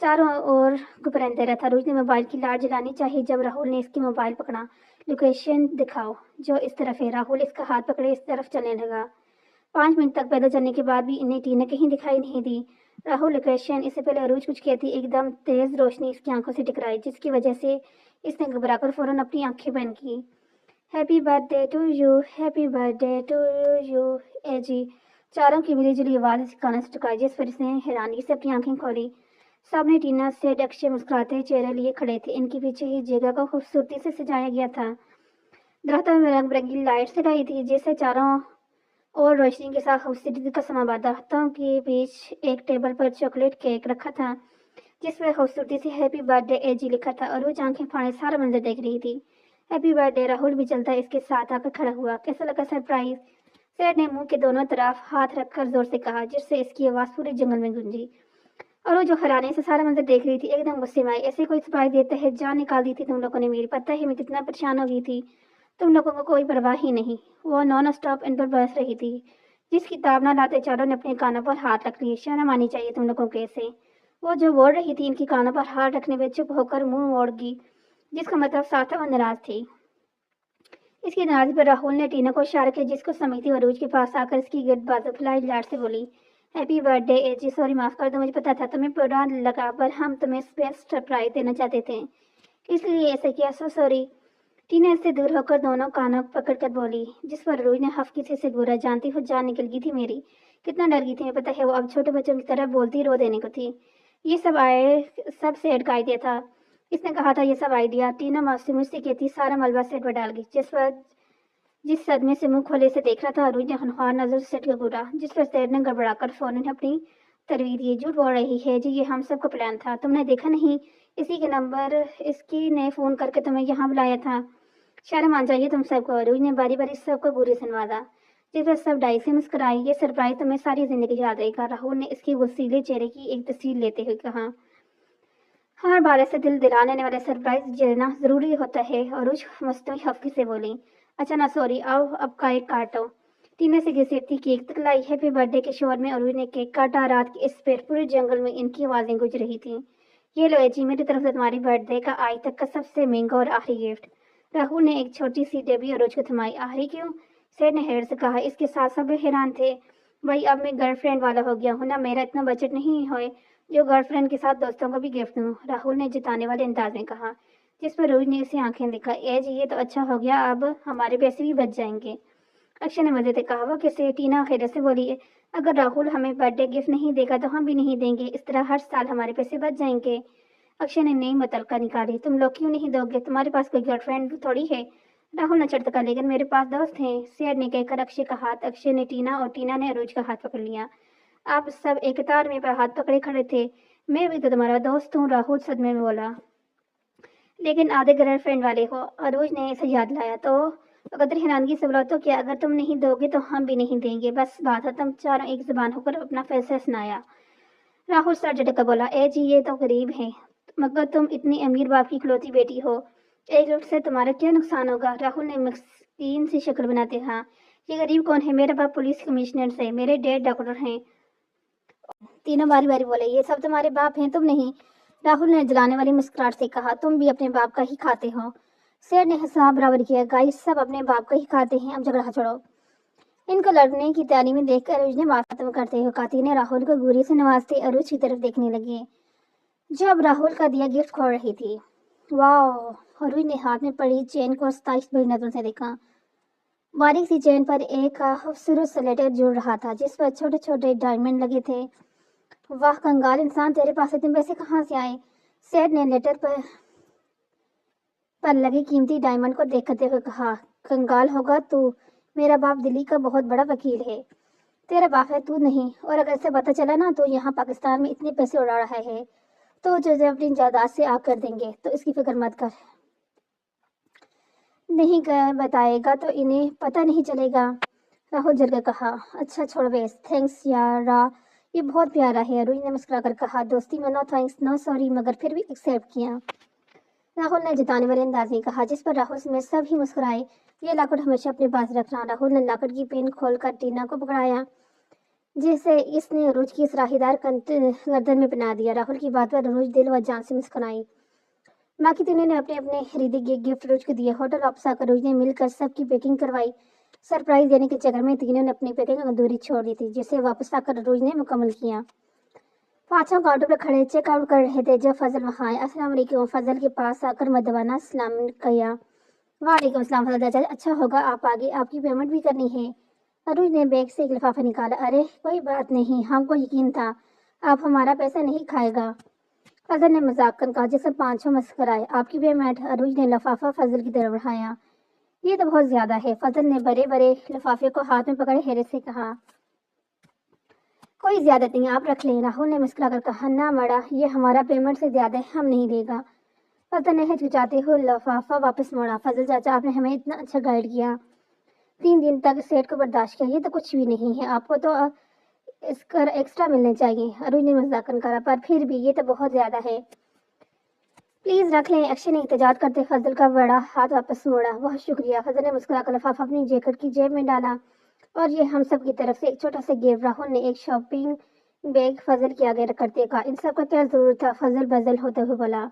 S1: चारों ओर घुपरते रहा था। अरुज ने मोबाइल की लाइट जलानी चाहिए जब राहुल ने इसकी मोबाइल पकड़ा। लोकेशन दिखाओ। जो इस तरफ है। राहुल इसका हाथ पकड़े इस तरफ चलने लगा। 5 मिनट तक पैदल चलने के बाद भी इन्हें टीना कहीं दिखाई नहीं दी। राहुल लोकेशन, इससे पहले अरूज कुछ कहती एकदम तेज रोशनी इसकी आंखों से टकराई, जिसकी वजह से इसने घबराकर फौरन अपनी आंखें बंद की। Happy birthday to you, happy birthday to you एजी। चारों की मिली जुली आवाज कानों से टकराई, जिस पर इसने हैरानी से अपनी आंखें खोली। सामने टीना से अक्षय मुस्कुराते चेहरे लिए खड़े थे। इनके पीछे ही जगह को खूबसूरती से सजाया गया था। दरख्तों में रंग बिरंगी लाइट्स लगाई थी, जिससे चारों और रोशनी के साथ खूबसूरती का समा बांधा। दरख्तों के बीच एक टेबल पर चॉकलेट केक रखा था, जिस पर खूबसूरती से हैप्पी बर्थडे एजी लिखा था। और वो आंखें फाड़े सारा मंजर देख रही थी। Happy birthday. राहुल भी चलता इसके साथ आकर खड़ा हुआ। कैसा लगा सरप्राइज? सेठ ने मुंह के दोनों तरफ हाथ रखकर जोर से कहा, जिससे इसकी आवाज पूरे जंगल में गूंजी। और वो जो हैरानी से सारा मंजर देख रही थी एकदम गुस्से में आई। ऐसे कोई सरप्राइज देते है? जान निकाल दी थी तुम लोगों ने मेरी। पता है मैं कितना परेशान हो गई थी। तुम लोगों को कोई परवाह ही नहीं। वो नॉन स्टॉप इन पर बरस रही थी। जिस किताब ना लाते चारों ने अपने कानों पर हाथ रख लिए। शर्म आनी चाहिए तुम लोगों को ऐसे। वो जो बोल रही थी इनकी कानों पर हाथ रखने में चुप होकर मुंह मोड़ गई, जिसका मतलब साफ था वो नाराज थी। इसकी नाराजगी पर राहुल ने टीना को इशारा किया, जिसको समेटी अरूज के पास आकर इसकी गिरद बाजू फैलाई लाड से बोली, हैप्पी बर्थडे एजी। सॉरी माफ कर दो, मुझे पता था तुम्हें बुरा लगा, पर हम तुम्हें बेस्ट सरप्राइज देना चाहते थे, इसलिए ऐसे किया। So sorry. टीना इससे दूर होकर दोनों कानों पकड़कर बोली, जिस पर अरूज ने हफ्की से बुरा। जानती हो जान निकल गई थी मेरी। कितना डर गई थी मैं, पता है। वो अब छोटे बच्चों की तरह बोलती रो देने को थी। ये सब सेठ का आइडिया था। इसने कहा था ये सब आइडिया। टीना मासूमी से कहती सारा मलबा सेट पर डाल गई। जिस सदमे से मुंह खोले से देख रहा था अरूज ने हनहार नजर से सेठ को घूरा, जिस पर सेठ ने गड़बड़ाकर फौरन अपनी तरवीर ये झूठ बोल रही है जी, ये हम सबका प्लान था। तुमने देखा नहीं इसी के नंबर इसकी ने फोन करके तुम्हें यहाँ बुलाया था। शर्म आ जाइए तुम सबको। अरूज ने बारी बारी सबको बुरे से नवाजा, जिस पर सब डाई से मुस्कुराई। ये सरप्राइज तुम्हें सारी जिंदगी याद रहेगा। राहुल ने इसके गुस्सीले चेहरे की एक तस्वीर लेते हुए कहा, हर बार ऐसे दिल दिलाने वाले सरप्राइज देना जरूरी होता है। अरूज मस्तूई हफ्की से बोली, अच्छा ना सॉरी, आओ अब केक काटो। टीने से घसीटती केक तक लाई। हैप्पी बर्थडे के शोर में अरूज ने केक काटा। रात के इस पेट पूरे जंगल में इनकी आवाजें गूंज रही थी। ये लो जी, मेरी तरफ से तुम्हारी बर्थडे का आज तक का सबसे महंगा और आखिरी गिफ्ट। राहुल ने एक छोटी सी डेबी अरूज को थमाई। आखिरी क्यों? सेठ ने हैरत से कहा। इसके साथ सब हैरान थे। भाई अब मैं गर्लफ्रेंड वाला हो गया हूँ ना, मेरा इतना बजट नहीं है जो गर्लफ्रेंड के साथ दोस्तों को भी गिफ्ट दूँ, राहुल ने जिताने वाले अंदाज में कहा, जिस पर रोज ने उसे आंखें दिखा। ए जी, ये तो अच्छा हो गया, अब हमारे पैसे भी बच जाएंगे। अक्षय ने मजे से कहा। वो कैसे? टीना खैरत से बोली, अगर राहुल हमें बर्थडे गिफ्ट नहीं देगा तो हम भी नहीं देंगे। इस तरह हर साल हमारे पैसे बच जाएंगे। अक्षय ने नई मुतलका निकाली। तुम लोग क्यों नहीं दोगे? तुम्हारे पास कोई गर्लफ्रेंड थोड़ी है। राहुल ने चटका, लेकिन मेरे पास दोस्त हैं, सैयद ने कहकर अक्षय का हाथ, अक्षय ने टीना और टीना ने अरूज का हाथ पकड़ लिया। आप सब एक कतार में हाथ पकड़े खड़े थे। मैं भी तो तुम्हारा दोस्त हूँ, राहुल सदमे में बोला। लेकिन आधे गर्लफ्रेंड वाले हो, अरूज ने इसे याद लाया। तो कदर हैरानगी से बोला, तो क्या अगर तुम नहीं दोगे तो हम भी नहीं देंगे, बस बात है। तुम चारों एक जुबान होकर अपना फैसला सुनाया। राहुल सर झटक बला, ए जी ये तो गरीब है, मगर तुम इतनी अमीर बाप की इकलौती बेटी हो, एक लुट से तुम्हारा क्या नुकसान होगा? राहुल ने मस्कीन सी शक्ल बनाते कहा, ये गरीब कौन है? मेरा बाप पुलिस कमिश्नर से, मेरे डैड डॉक्टर हैं। तीनों बारी बारी बोले, ये सब तुम्हारे बाप हैं, तुम नहीं। राहुल ने जलाने वाली मुस्कुराहट से कहा, तुम भी अपने बाप का ही खाते हो। शेर ने हिसाब बराबर किया, गाइस सब अपने बाप का ही खाते हैं, अब झगड़ा छोड़ो। इनको लड़ने की तैयारी में देखकर अरूज ने बात खत्म करते हुए काती ने राहुल को गुरी से नवाजते अरूज की तरफ देखने लगे, जो अब राहुल का दिया गिफ्ट खोल रही थी। वाह! अरूज ने हाथ में पड़ी चेन को आस्ताइश भरी नजरों से देखा। बारीक सी चेन पर एक खूबसूरत सा लेटर जुड़ रहा था, जिस पर छोटे छोटे डायमंड लगे थे। वाह कंगाल इंसान, तेरे पास इतने पैसे कहाँ से आए? सेठ ने लेटर पर लगे कीमती डायमंड को देखते हुए कहा, कंगाल होगा तू, मेरा बाप दिल्ली का बहुत बड़ा वकील है, तेरा बाप है तू नहीं। और अगर इसे पता चला ना तो यहाँ पाकिस्तान में इतने पैसे उड़ा रहा है तो तुझे अपनी जायदाद से आग कर देंगे, तो इसकी फिक्र मत कर। नहीं कर बताएगा तो इन्हें पता नहीं चलेगा। राहुल जल कर कहा, अच्छा छोड़ बेस, थैंक्स यार یہ بہت پیارا ہے، عروج نے مسکرا کر کہا۔ دوستی میں نو تھینکس نو سوری، مگر پھر بھی ایکسیپٹ کیا، راہل نے جتانے والے انداز میں کہا، جس پر راہل میں سب ہی مسکرائے۔ یہ لاکٹ ہمیشہ اپنے پاس رکھنا۔ راہل نے لاکٹ کی پین کھول کر ٹینا کو پکڑایا، جسے اس نے عروج کی سراہی دار گردن میں پہنا دیا۔ راہل کی بات پر عروج دل و جان سے مسکرائی۔ باقی تینوں نے اپنے اپنے خریدے گئے گفٹ عروج کو دیے۔ ہوٹل واپس آ کر عروج نے مل کر سب کی پیکنگ کروائی۔ سرپرائز دینے کے چکر میں تینوں نے اپنی پیکنگ ادھوری چھوڑ دی تھی، جسے واپس آ کر عروج نے مکمل کیا۔ پانچوں کاؤنٹر پر کھڑے چیک آؤٹ کر رہے تھے جب فضل وہاں آئے۔ السلام علیکم۔ فضل کے پاس آ کر مدبانہ سلام کیا۔ وعلیکم السلام فضل چاچا، اچھا ہوگا آپ آگے، آپ کی پیمنٹ بھی کرنی ہے۔ عروج نے بیگ سے ایک لفافہ نکالا۔ ارے کوئی بات نہیں، ہم کو یقین تھا آپ ہمارا پیسہ نہیں کھائے گا، فضل نے مذاقن کہا، جس پر پانچوں مسکرائے۔ آپ کی پیمنٹ؟ عروج نے لفافہ فضل کی طرف بڑھایا۔ یہ تو بہت زیادہ ہے، فضل نے بڑے بڑے لفافے کو ہاتھ میں پکڑے حیرت سے کہا۔ کوئی زیادت نہیں، آپ رکھ لیں، راہل نے مسکرا کر کہا۔ نہ مڑا، یہ ہمارا پیمنٹ سے زیادہ ہے، ہم نہیں دے گا۔ فضل نے ہچکچاتے ہوئے لفافہ واپس موڑا۔ فضل چاچا، آپ نے ہمیں اتنا اچھا گائیڈ کیا، 3 دن تک سیٹ کو برداشت کیا، یہ تو کچھ بھی نہیں ہے، آپ کو تو اس کا ایکسٹرا ملنے چاہیے، عروج نے مذاقن کہا، پر پھر بھی یہ تو بہت زیادہ ہے، پلیز رکھ لیں۔ ایکشن احتجاج کرتے فضل کا بڑا ہاتھ واپس موڑا۔ بہت شکریہ، فضل نے مسکرا کر لفافہ اپنی جیکٹ کی جیب میں ڈالا۔ اور یہ ہم سب کی طرف سے ایک چھوٹا سا گفٹ، راہل نے ایک شاپنگ بیگ فضل کے آگے رکھ کرتے کہا۔ ان سب کا کیا ضرورت تھا، فضل بزل ہوتے ہوئے بولا۔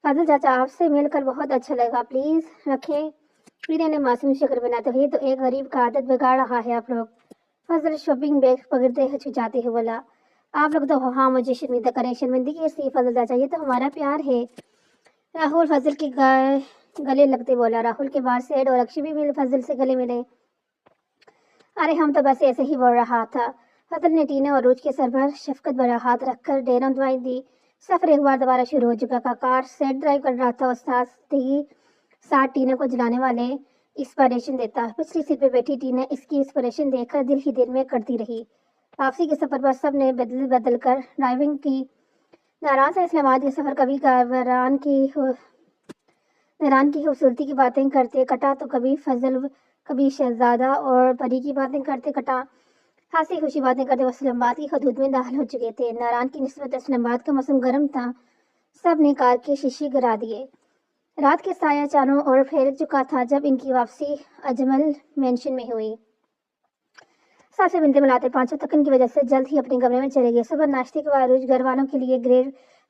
S1: فضل چاچا، آپ سے مل کر بہت اچھا لگا، پلیز رکھیں، پیرے نے معصوم شکر بناتے ہوئے۔ یہ تو ایک غریب کا عادت بگاڑ رہا ہے آپ لوگ، فضل شاپنگ بیگ پکڑتے ہچکچاتے ہوئے بولا۔ آپ لوگ تو ہاں مجھے شرمندہ کریں، شرمندگی اس لیے فضل چاچا، یہ تو ہمارا پیار ہے، راہل فضل کے گلے لگتے بولا۔ راہل کے بعد سیڈ اور اکشی بھی مل فضل سے گلے ملے۔ ارے ہم تو بس ایسے ہی بول رہا تھا، فضل نے ٹینا اور عروج کے سر پر شفقت بھرا ہاتھ رکھ کر ڈیروں دعائیں دی۔ سفر ایک بار دوبارہ شروع ہو چکا تھا، کار سیٹ ڈرائیو کر رہا تھا اور ساتھ ٹینا کو جلانے والے انسپائریشن دیتا۔ پچھلی سیٹ پہ بیٹھی ٹینا اس کی انسپائریشن دیکھ کر دل ہی دل میں کرتی رہی۔ واپسی کے سفر پر سب نے بدل بدل کر ڈرائیونگ کی۔ ناران سے اسلام آباد کے سفر کبھی کاروران کی خوبصورتی کی باتیں کرتے کٹا تو کبھی فضل کبھی شہزادہ اور پری کی باتیں کرتے کٹا، ہنسی خوشی باتیں کرتے وہ اسلام آباد کی حدود میں داخل ہو چکے تھے۔ ناران کی نسبت اسلام آباد کا موسم گرم تھا، سب نے کار کے شیشے گرا دیے۔ رات کے سایہ چاروں اور پھیل چکا تھا جب ان کی واپسی اجمل مینشن میں ہوئی۔ سب سے ملتے ملاتے پانچوں تکن کی وجہ سے جلد ہی اپنے کمرے میں چلے گئے۔ صبح ناشتے کے بعد عروج گھر والوں کے لیے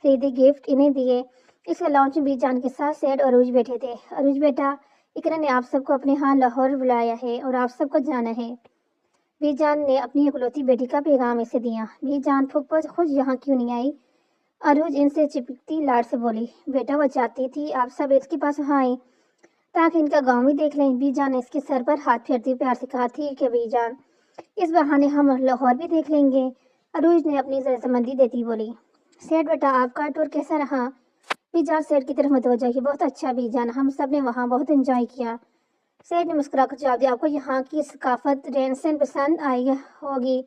S1: خریدے گفٹ انہیں دیے۔ اس کے لانچ میں بیچ جان کے ساتھ سیڈ اور عروج بیٹھے تھے۔ عروج بیٹا، اقرا نے آپ سب کو اپنے ہاں لاہور بلایا ہے اور آپ سب کو جانا ہے، بیچ جان نے اپنی اکلوتی بیٹی کا پیغام اسے دیا۔ بیچ جان پھپھو خود یہاں کیوں نہیں آئی، عروج ان سے چپکتی لاڈ سے بولی۔ بیٹا وہ چاہتی تھی آپ سب اس کے پاس وہاں آئیں تاکہ ان کا گاؤں بھی دیکھ لیں، بیچ جان نے اس کے سر پر ہاتھ پھیرتے پیار سے کہا۔ ٹھیک ہے بیچ جان، اس بہانے ہم لاہور بھی دیکھ لیں گے، عروج نے اپنی رضامندی دیتی بولی۔ سیٹ بیٹا آپ کا ٹور کیسا رہا، بیچ جان سیٹ کی طرف متوجہ ہوئی۔ بہت اچھا بیچ جان، ہم سب نے وہاں بہت انجوائے کیا، سیٹ نے مسکرا کر جواب دیا۔ آپ کو یہاں کی ثقافت رہن سہن پسند آئی ہوگی،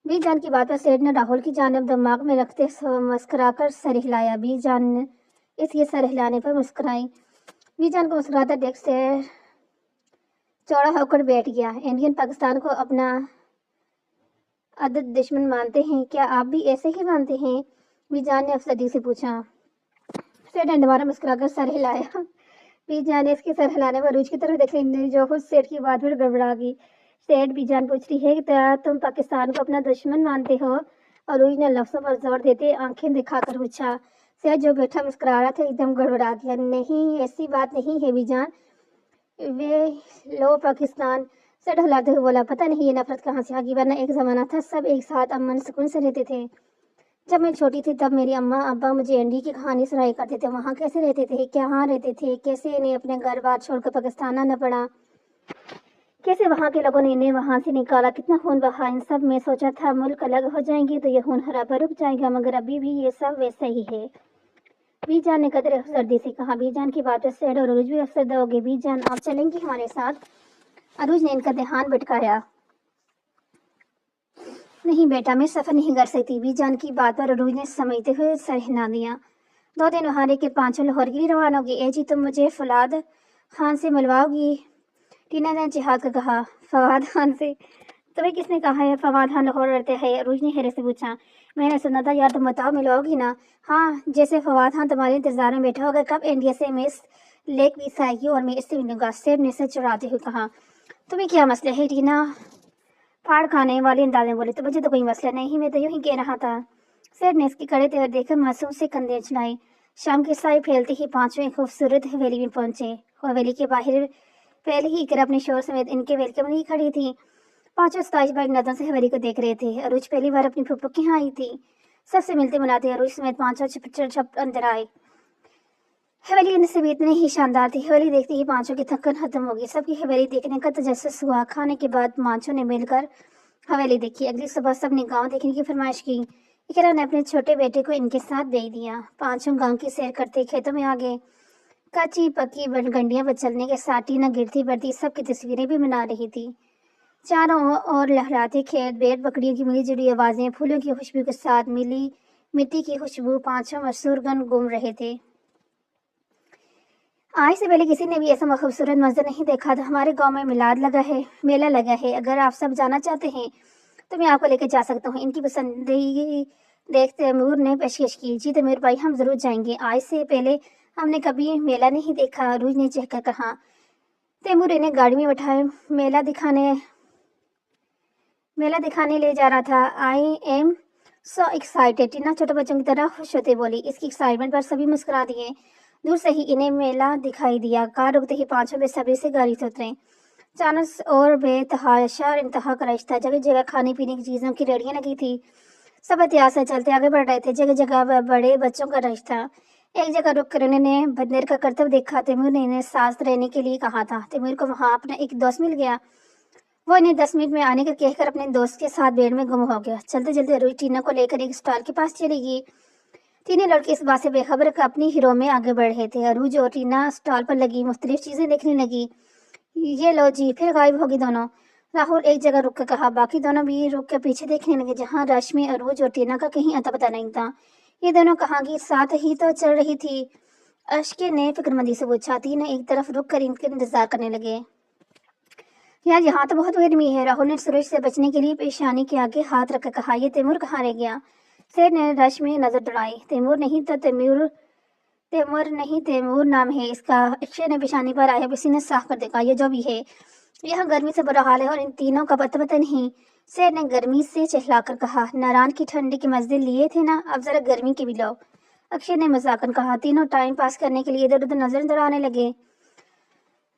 S1: بیچ جان کی بات پر سیٹ نے راہل کی جانب دماغ میں رکھتے مسکرا کر سر ہلایا۔ بیچ جان اس کے سر ہلانے پر مسکرائی۔ بیچ جان کو مسکراتا دیکھ سیٹ چوڑا ہو کر بیٹھ گیا۔ انڈین پاکستان کو اپنا عدد دشمن مانتے ہیں، کیا آپ بھی ایسے ہی مانتے ہیں، بیچ جان نے افسردگی سے پوچھا۔ سیٹ نے دوبارہ مسکرا کر سر ہلایا۔ بیچ جان نے اس کے سر ہلانے پر عروج کی طرف دیکھ لی جو خود سیٹ کی بات پر گڑبڑا گئی۔ سیٹ، بیچ جان پوچھ رہی ہے کہ تم پاکستان کو اپنا دشمن مانتے ہو، عروج نے لفظوں پر زور دیتے آنکھیں دکھا کر پوچھا۔ سیٹ جو بیٹھا مسکرا رہا تھا ایک دم گڑبڑا گیا۔ نہیں ایسی بات نہیں ہے بیچ جان، وے لو پاکستان، سیٹ ہلاتے ہوئے بولا۔ پتہ نہیں یہ نفرت کہاں سے آ گئی، ورنہ ایک زمانہ تھا سب ایک ساتھ امن سکون سے رہتے تھے، جب میں چھوٹی تھی تب میری اماں ابا مجھے انڈی کی کہانی سنایا کرتے تھے، وہاں کیسے رہتے تھے، کہاں رہتے تھے، کیسے انہیں اپنے گھر بار چھوڑ کر پاکستان آنا پڑا، کیسے وہاں کے لوگوں نے انہیں وہاں سے نکالا، کتنا خون بہا، ان سب میں سوچا تھا ملک الگ ہو جائیں گے تو یہ خون خرابہ رک جائے گا، مگر ابھی بھی یہ سب ویسا ہی ہے، بیچ جان نے قدرے افسردگی سے کہا۔ بیچ جان کی بات پر سیٹ اور عروج بھی افسردہ ہو گئے۔ بیچ جان آپ چلیں گی ہمارے ساتھ، عروج نے ان کا دھیان بھٹکایا۔ نہیں بیٹا میں سفر نہیں کر سکتی، بیچ جان کی بات پر عروج نے سمجھتے ہوئے سر ہلا دیا۔ 2 دن وہاں رہ کے پانچوں لاہور کے لیے روانہ ہو گئے۔ جی تم مجھے فولاد خان سے ملواؤ گی، ٹینا نے چہا کر کہا۔ فواد خان سے، तुम्हें किसने कहा है? फवाद हाँ लाहौर रहते हैं, अरूज ने हैरत से पूछा। मैंने सुना था यार, तुम बताओ मिलोगी ना? हाँ, जैसे फवाद हाँ तुम्हारे इंतजार में बैठा होगा कब इंडिया से मिस लेक वीस आएगी और मैं इससे मिलूंगा, सेठ ने सर चुराते हुए कहा। तुम्हें क्या मसला है टीना? फाड़ खाने वाले अंदाज में बोले। तो मुझे तो कोई मसला नहीं, मैं तो यूं ही कह रहा था। सेठ ने इसके कड़े तेवर देखकर मासूम से कंधे चढ़ाए। शाम की साई फैलते ही पांचों एक खूबसूरत हवेली में पहुंचे। हवेली के बाहर पहले ही कर अपने शोर समेत इनके वेलकम नहीं खड़ी थी। पांचों 27 बार नजरों से हवेली को देख रहे थे। अरूज पहली बार अपनी फुफ्फू के यहाँ आई थी। सबसे मिलते मुलाते अरूज समेत पांचों चुप अंदर आए। हवेली की नसीब इतनी ही शानदार थी, हवेली देखते ही पांचों की थकन खत्म हो गई। सबकी हवेली देखने का तजस्सुस हुआ। खाने के बाद पांचों ने मिलकर हवेली देखी। अगली सुबह सबने गांव देखने की फरमाइश की। इकरा ने अपने छोटे बेटे को इनके साथ भेज दिया। पांचों गांव की सैर करते खेतों में आ गए। कच्ची पक्की बनगंडियां पर चलने के साथ टीना गिरती पड़ती सबकी तस्वीरें भी बना रही थी। चारों ओर लहराते खेत, भेड़ बकरियों की मिली जुली आवाजें, फूलों की खुशबू के साथ मिली मिट्टी की खुशबू, पांचों मशहूर गन घूम रहे थे। आज से पहले किसी ने भी ऐसा खूबसूरत मंजर नहीं देखा था। हमारे गांव में मिलाद लगा है, मेला लगा है। अगर आप सब जाना चाहते हैं तो मैं आपको लेकर जा सकता हूँ। इनकी पसंदगी देखते तैमूर ने पेशकश की। जी तैमूर भाई, हम जरूर जाएंगे। आज से पहले हमने कभी मेला नहीं देखा, अरूज ने चहकर कहा। तैमूर इन्हें गाड़ी में बैठाए मेला दिखाने ले जा रहा था। आई एम सो एक्साइटेड, टीना छोटे बच्चों की तरह खुश होते बोली। इसकी एक्साइटमेंट पर सभी मुस्कुरा दिए। दूर से ही इन्हें मेला दिखाई दिया। कार रुकते ही पांचों बेसब्री से गाड़ी से उतरे। चानस और बेतहाशा और इंतहा का रश था। जगह जगह खाने पीने की चीजों की रेड़ियां लगी थी। सब एहतियात से चलते आगे बढ़ रहे थे। जगह जगह बड़े बच्चों का रश था। एक जगह रुक कर उन्होंने बंदर का कर्तव्य देखा। तैमूर ने इन्हें सांस रहने के लिए कहा था। तैमूर को वहां अपना एक दोस्त मिल गया। वो इन्हें 10 मिनट में आने का कहकर अपने दोस्त के साथ भीड़ में गुम हो गया। चलते चलते अरूज टीना को लेकर एक स्टॉल के पास चली गई। तीनों लड़के इस बात से बेखबर कर अपनी हीरो में आगे बढ़ रहे थे। अरूज और टीना स्टॉल पर लगी मुख्तलिफ चीजें देखने लगी। ये लो जी, फिर गायब होगी दोनों। राहुल एक जगह रुक कर कहा। बाकी दोनों भी रुक कर पीछे देखने लगे, जहाँ रश में अरूज और टीना का कहीं अता पता नहीं था। ये दोनों कहाँ की साथ ही तो चल रही थी? अश्के ने फिक्रमंदी से पूछा। तीनों एक तरफ रुक कर इनके इंतजार करने लगे। यार, यहाँ तो बहुत गर्मी है। राहुल ने सूरज से बचने के लिए पेशानी के आगे हाथ रखकर कहा। ये तैमूर कहाँ रह गया? शेर ने रश में नजर दौड़ाई। तैमूर नहीं तो तैमूर नाम है इसका। अक्षय ने पेशानी पर आया पसीना साफ कर देखा। ये जो भी है, यहाँ गर्मी से बुरा हाल है और इन तीनों का पता नहीं। शेर ने गर्मी से चिल्लाकर कहा। नारायण की ठंडी के मजे लिए थे ना, अब जरा गर्मी के भी लो। अक्षय ने मजाकन कहा। तीनों टाइम पास करने के लिए इधर उधर नजर दौड़ाने लगे।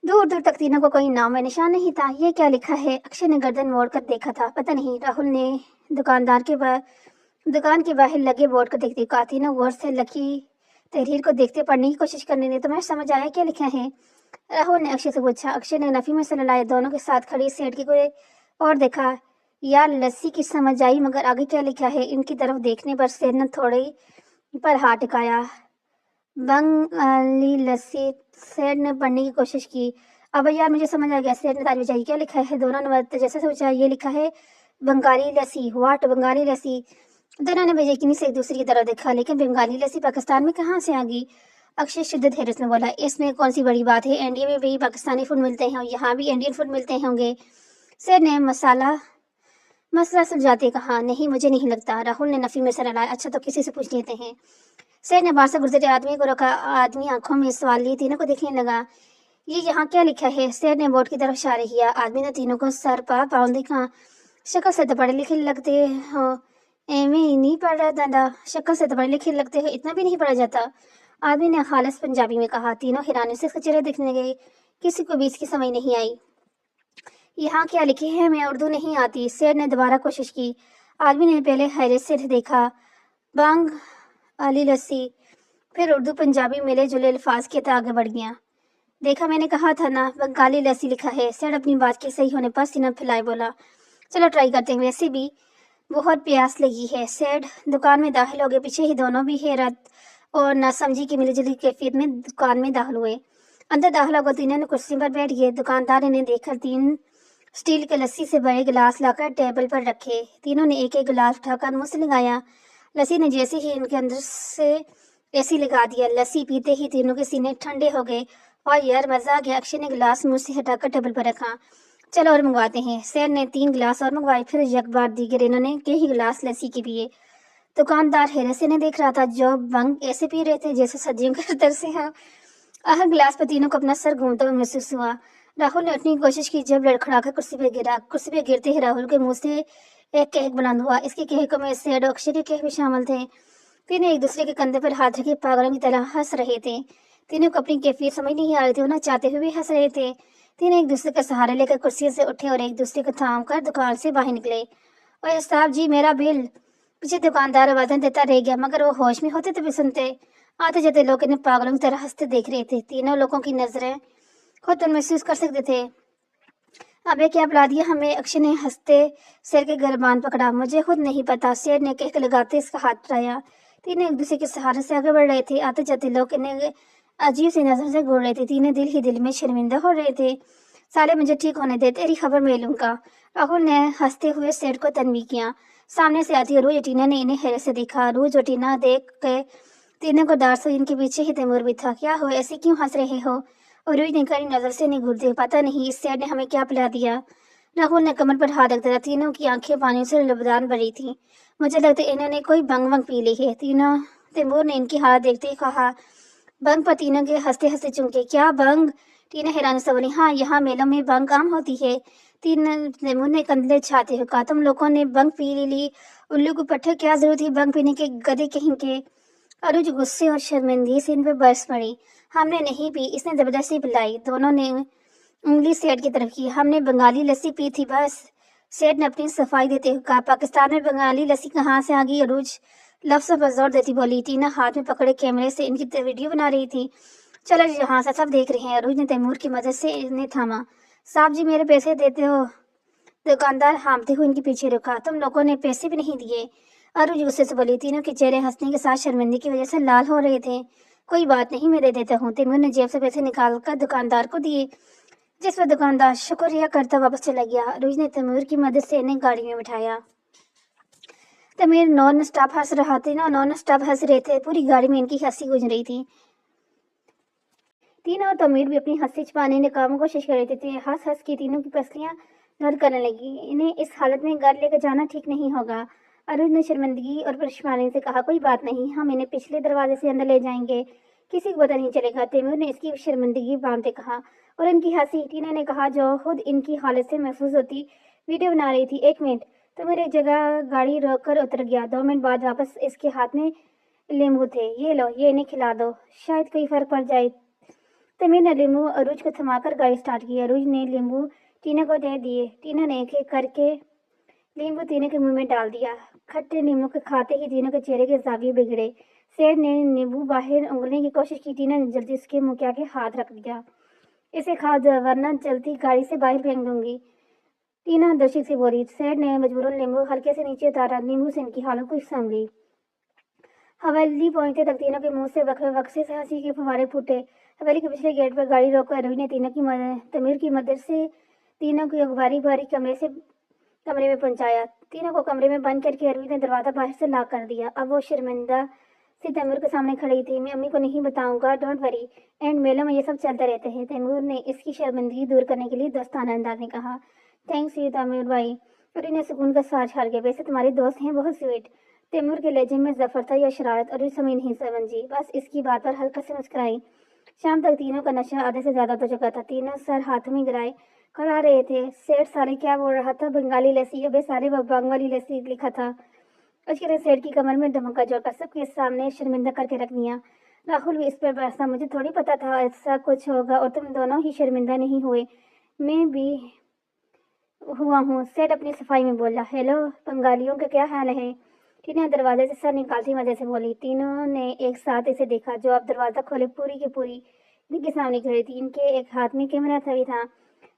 S1: दूर दूर तक तीनों को कोई नाम व निशान नहीं था। ये क्या लिखा है? अक्षय ने गर्दन मोड़कर देखा था। पता नहीं। राहुल ने दुकान के बाहर लगे बोर्ड को देखते कहा। तीनों गौर से लिखी तहरीर को देखते पढ़ने की कोशिश करने लगे। तुम्हें समझ आया क्या लिखा है? राहुल ने अक्षय से पूछा। अक्षय ने नफी में से लाए दोनों के साथ खड़ी सेठ की कोई और देखा। यार, लस्सी की समझ आई, मगर आगे क्या लिखा है? इनकी तरफ देखने पर सेठ ने थोड़ी पर हाथ टिकाया। बंगाली लस्सी। सेठ ने पढ़ने की कोशिश की। अब यार, मुझे समझ आ गया। सेठ ने तारीफ चाहिए। क्या लिखा है? दोनों ने जैसे सोचा। ये लिखा है बंगाली लस्सी। व्हाट? बंगाली लस्सी? दोनों ने बेयकीनी से एक दूसरे की तरफ देखा। लेकिन बंगाली लस्सी पाकिस्तान में कहाँ से आ गई? अक्षय शिद्दत हैरत में बोला। इसमें कौन सी बड़ी बात है? इंडिया में भी पाकिस्तानी फूड मिलते हैं और यहाँ भी इंडियन फूड मिलते होंगे। सेठ ने मसला सुलझाते कहा। नहीं, मुझे नहीं लगता। राहुल ने नफी में सर हिलाया। अच्छा, तो किसी से पूछ लेते हैं। सेठ ने बाहर से गुजरे आदमी को रखा। आदमी आंखों में सवाल लिए तीनों को देखने लगा। ये यहाँ क्या लिखा है? सेठ ने बोर्ड की तरफ इशारा किया। आदमी ने तीनों को सर पाँव देखा। शक्ल से तो पढ़े लिखे लगते हो। एम ए नहीं पढ़ रहा दादा। शक्ल से तो पढ़े लिखे लगते हो, इतना भी नहीं पढ़ा जाता। आदमी ने खालिस पंजाबी में कहा। तीनों हैरानी से इसका चेहरा देखने गए। किसी को भी इसकी समझ नहीं आई। यहाँ क्या लिखे है? मैं उर्दू नहीं आती। सेठ ने दोबारा कोशिश की। आदमी ने पहले हैरत से देखा। बांग अली लस्सी, फिर उर्दू पंजाबी मिले जुले अल्फाज के आगे बढ़ गया। देखा, मैंने कहा था ना, बंगाली लस्सी लिखा है। सेठ अपनी बात के सही होने पर सीना फैलाए बोला। चलो ट्राई करते हैं, वैसे भी बहुत प्यास लगी है। सेठ दुकान में दाखिल हो गए। पीछे ही दोनों भी हैरत और नासमझी की मिलीजुली कैफियत में दुकान में दाखिल हुए। अंदर दाखिल होकर तीनों ने कुर्सी पर बैठ गए। दुकानदार इन्हें देखकर 3 स्टील के लस्सी से बड़े गिलास लाकर टेबल पर रखे। तीनों ने एक एक गिलास उठाकर मुंह से लगाया। लस्सी ने जैसे ही इनके अंदर से एसी लगा दिया। लस्सी पीते ही तीनों के सीने ठंडे हो गए। और यार, मजा आ गया। अक्षय ने गिलास मुंह से हटाकर टेबल पर रखा। चलो और मंगवाते हैं। सैर ने 3 गिलास और मंगवाए, फिर यकबार दीगर इन्होंने के ही गिलास लस्सी के पिए। दुकानदार हैरत से इन्हें देख रहा था, जो बंग ऐसे पी रहे थे जैसे सदियों के तरसे हैं। हर गिलास पर तीनों को अपना सर घूमता हुआ महसूस हुआ। राहुल ने उठने की कोशिश की, जब लड़खड़ाकर कुर्सी पर गिरा। कुर्सी पर गिरते ही राहुल के मुंह से एक कहक बुलंद हुआ। इसके कहकों में सैर और अक्षय के कहक भी शामिल थे। तीनों एक दूसरे के कंधे पर हाथ रखे पागलों की तरह हंस रहे थे। तीनों को अपनी कैफियत समझ नहीं आ रही थी, उन्हें चाहते हुए भी हंस रहे थे। तीनों एक दूसरे का सहारा लेकर कुर्सी से उठे और एक दूसरे को थाम कर दुकान से बाहर निकले। और साहब जी, मेरा बिल। पीछे दुकानदार आवाज़ें देता रह गया, मगर वो होश में होते तो भी सुनते। आते जाते लोग इन्हें पागलों की तरह हंसते देख रहे थे। तीनों लोगों की नजरें खुद उन महसूस कर सकते थे। अबे क्या बुला दिया हमें? अक्षय ने हंसते शेर के गर्बान पकड़ा। मुझे खुद नहीं पता, शेर ने कहकर लगाते इसका हाथ उठाया। तीनों एक दूसरे के सहारे से आगे बढ़ रहे थे। आते जाते लोग इन्हें अजीब सी नजर से घूर रहे थे। तीनों दिल ही दिल में शर्मिंदा हो रहे थे। साले मुझे ठीक होने दे, तेरी खबर मैं लूंगा। राहुल ने हंसते हुए शेर को तनवीह किया। सामने से आती रोज और टीना ने इन्हें हैरत से देखा। रोज और टीना देख के तीनों को डांट से इनके पीछे ही तैमूर भी था। क्या हो, ऐसे क्यों हंस रहे हो? और रोज ने कड़ी नजर से नहीं घूरते। पता नहीं इस शेर ने हमें क्या पिला दिया। राहुल ने कमर पर हाथ रख दिया। तीनों की आंखें पानी से लबदार भरी थी। मुझे लगता है इन्होंने कोई बंग वंग पी ली है। तीनों तैमूर ने इनकी हालत देखते ही कहा। बंग पर तीनों के हंसते हंसते चुमके। क्या बंग? टीना हैरानी से बोली। हाँ, यहाँ मेलों में बंग आम होती है। तीन तैमूर ने कंधे छाते हुए कहा। तुम लोगों ने बंग पी ली? उल्लू को पट्टे, क्या जरूरत थी बंग पीने के, गधे कहीं के। अरुज गुस्से और शर्मिंदगी से इन पर बरस पड़ी। हमने नहीं पी, इसने जबरदस्ती पिलाई। दोनों ने उंगली सेठ की तरफ की। हमने बंगाली लस्सी पी थी बस। सेठ ने अपनी सफाई देते हुए कहा। पाकिस्तान में बंगाली लस्सी कहाँ से आ गई? अरुज लफ्ज़ों पर जोर देती बोली। टीना हाथ में पकड़े कैमरे से इनकी वीडियो बना रही थी। चलो यहाँ से सब देख रहे हैं। अरुज ने तैमूर की मदद से इन्हें थामा। साहब जी, मेरे पैसे देते हो? दुकानदार हामते हुए इनके पीछे रुका। तुम लोगों ने पैसे भी नहीं दिए। अरुज गुस्से से बोली। तीनों के चेहरे हंसने के साथ शर्मिंदगी की वजह से लाल हो रहे थे। कोई बात नहीं, मैं दे देता हूँ। तैमूर ने जेब से पैसे निकाल कर दुकानदार को दिए, जिस पर दुकानदार शुक्रिया करता वापस चला गया। अरुज ने तैमूर की मदद से इन्हें गाड़ी में बिठाया। तैमूर नॉन स्टॉप हंस रहा था। नॉन स्टॉप हंस रहे थे। पूरी गाड़ी में इनकी हंसी गूंज रही थी। तीनों और तमीर भी अपनी हंसी छुपाने की काम कोशिश कर रहे थे। हंस हंस की तीनों की पसलियां दर्द करने लगी। इन्हें इस हालत में घर लेकर जाना ठीक नहीं होगा। अरुण ने शर्मिंदगी और परेशानी से कहा। कोई बात नहीं, हम इन्हें पिछले दरवाजे से अंदर ले जाएंगे, किसी को पता नहीं चलेगा। तैमूर ने इसकी शर्मिंदगी बांधते कहा। और इनकी हंसी। टीना ने कहा, जो खुद इनकी हालत से महसूस होती वीडियो बना रही थी। 1 मिनट। तो मेरे जगह गाड़ी रोक कर उतर गया। 2 मिनट बाद वापस इसके हाथ में लींबू थे। ये लो, ये इन्हें खिला दो, शायद कोई फर्क पड़ जाए। तमीर ने लींबू अरुज को थमाकर गाड़ी स्टार्ट की। अरुज ने लींबू टीना को दे दिए। टीना ने एक एक करके लींबू तीनों के मुंह में डाल दिया। खट्टे नींबू के खाते ही तीनों के चेहरे के जाविये बिगड़े। सेठ ने नींबू बाहर उंगलने की कोशिश की। टीना ने जल्दी उसके मुंह के आगे हाथ रख दिया। इसे खा जा, वरना चलती गाड़ी से बाहर फेंक दूंगी, टीना दर्शिक से बोली। सेठ ने मजबूरन नींबू हल्के से नीचे उतारा। नींबू से इनकी हालत कुछ संभली। हवेली पहुंचते तक तीनों के मुंह से वक्से से हंसी के फुहारे फूटे। हवेली के पिछले गेट पर गाड़ी रोककर अरुण ने तमीर की मदद से तीनों को भारी भारी कमरे में पहुंचाया। तीनों को कमरे में बंद करके अरुण ने दरवाजा बाहर से लॉक कर दिया। अब वो शर्मिंदा से तैमूर के सामने खड़ी थी। मैं अम्मी को नहीं बताऊंगा, डोंट वरी। एंड मेलों में ये सब चलते रहते हैं। तैमूर ने इसकी शर्मिंदगी दूर करने के लिए दोस्ताना अंदाज में कहा। थैंक्स यू तैमूर भाई। अरुण ने सुकून का सांस छाड़ गया। वैसे तुम्हारे दोस्त हैं बहुत स्वीट। तैमूर के लहजे में जफर था या शरारत, और समझ नहीं समझी। बस इसकी बात पर हल्का से मुस्कुराई। शाम तक तीनों का नशा आधे से ज्यादा हो चुका था। तीनों सर हाथों में गिराए खड़ा रहे थे। सेठ सारे क्या बोल रहा था? बंगाली लस्सी? अबे सारे बंगाली लस्सी लिखा था। उसके लिए सेठ की कमर में धमका जोड़कर सबके सामने शर्मिंदा करके रख दिया। राहुल भी इस पर बरसा। मुझे थोड़ी पता था ऐसा कुछ होगा, और तुम दोनों ही शर्मिंदा नहीं हुए, मैं भी हुआ हूँ। सेठ अपनी सफाई में बोला। हेलो, बंगालियों के क्या हाल है? टीना दरवाजे से सर निकालती मजे से बोली। तीनों ने एक साथ इसे देखा, जो अब दरवाजा खोले पूरी की पूरी इनके सामने खड़ी थी। इनके एक हाथ में कैमरा भी था।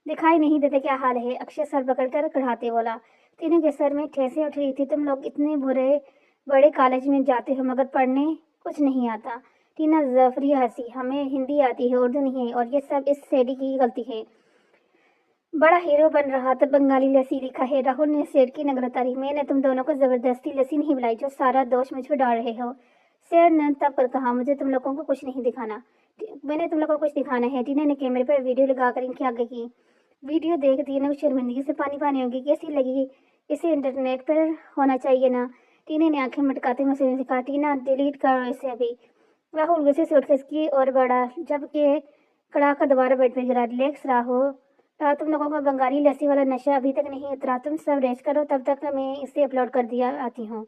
S1: दिखाई नहीं देते क्या हाल है? अक्षय सर पकड़कर कढ़ाते बोला। तीनों के सर में ठेसे उठ रही थी। तुम लोग इतने बड़े कॉलेज में जाते हो, मगर पढ़ने कुछ नहीं आता। टीना जफरी हंसी। हमें हिंदी आती है, उर्दू नहीं, और ये सब इस सेठी की गलती है। बड़ा हीरो बन रहा था, बंगाली लस्सी लिखा है। राहुल ने सेठ की नगर उतारी। मैंने तुम दोनों को जबरदस्ती लस्सी नहीं पिलाई, जो सारा दोष मुझ पर डाल रहे हो। शेर ने तब कर कहा। मुझे तुम लोगों को कुछ नहीं दिखाना, मैंने तुम लोगों को कुछ दिखाना है। टीना ने कैमरे पर वीडियो लगाकर इनके आगे की। वीडियो देख टीना को शर्मिंदगी से पानी पानी होगी। कैसी लगी? इसे इंटरनेट पर होना चाहिए ना। टीना ने आंखें मटकाते हुए से कहा, टीना डिलीट करो इसे अभी। राहुल गुस्से से उठकर इसकी और बढ़ा, जबकि कड़ा कर दोबारा बेड पे गिरा। रिलैक्स राहुल, तुम लोगों को बंगाली लस्सी वाला नशा अभी तक नहीं उतरा। तुम सब रेस्ट करो, तब तक मैं इसे अपलोड कर दिया आती हूँ।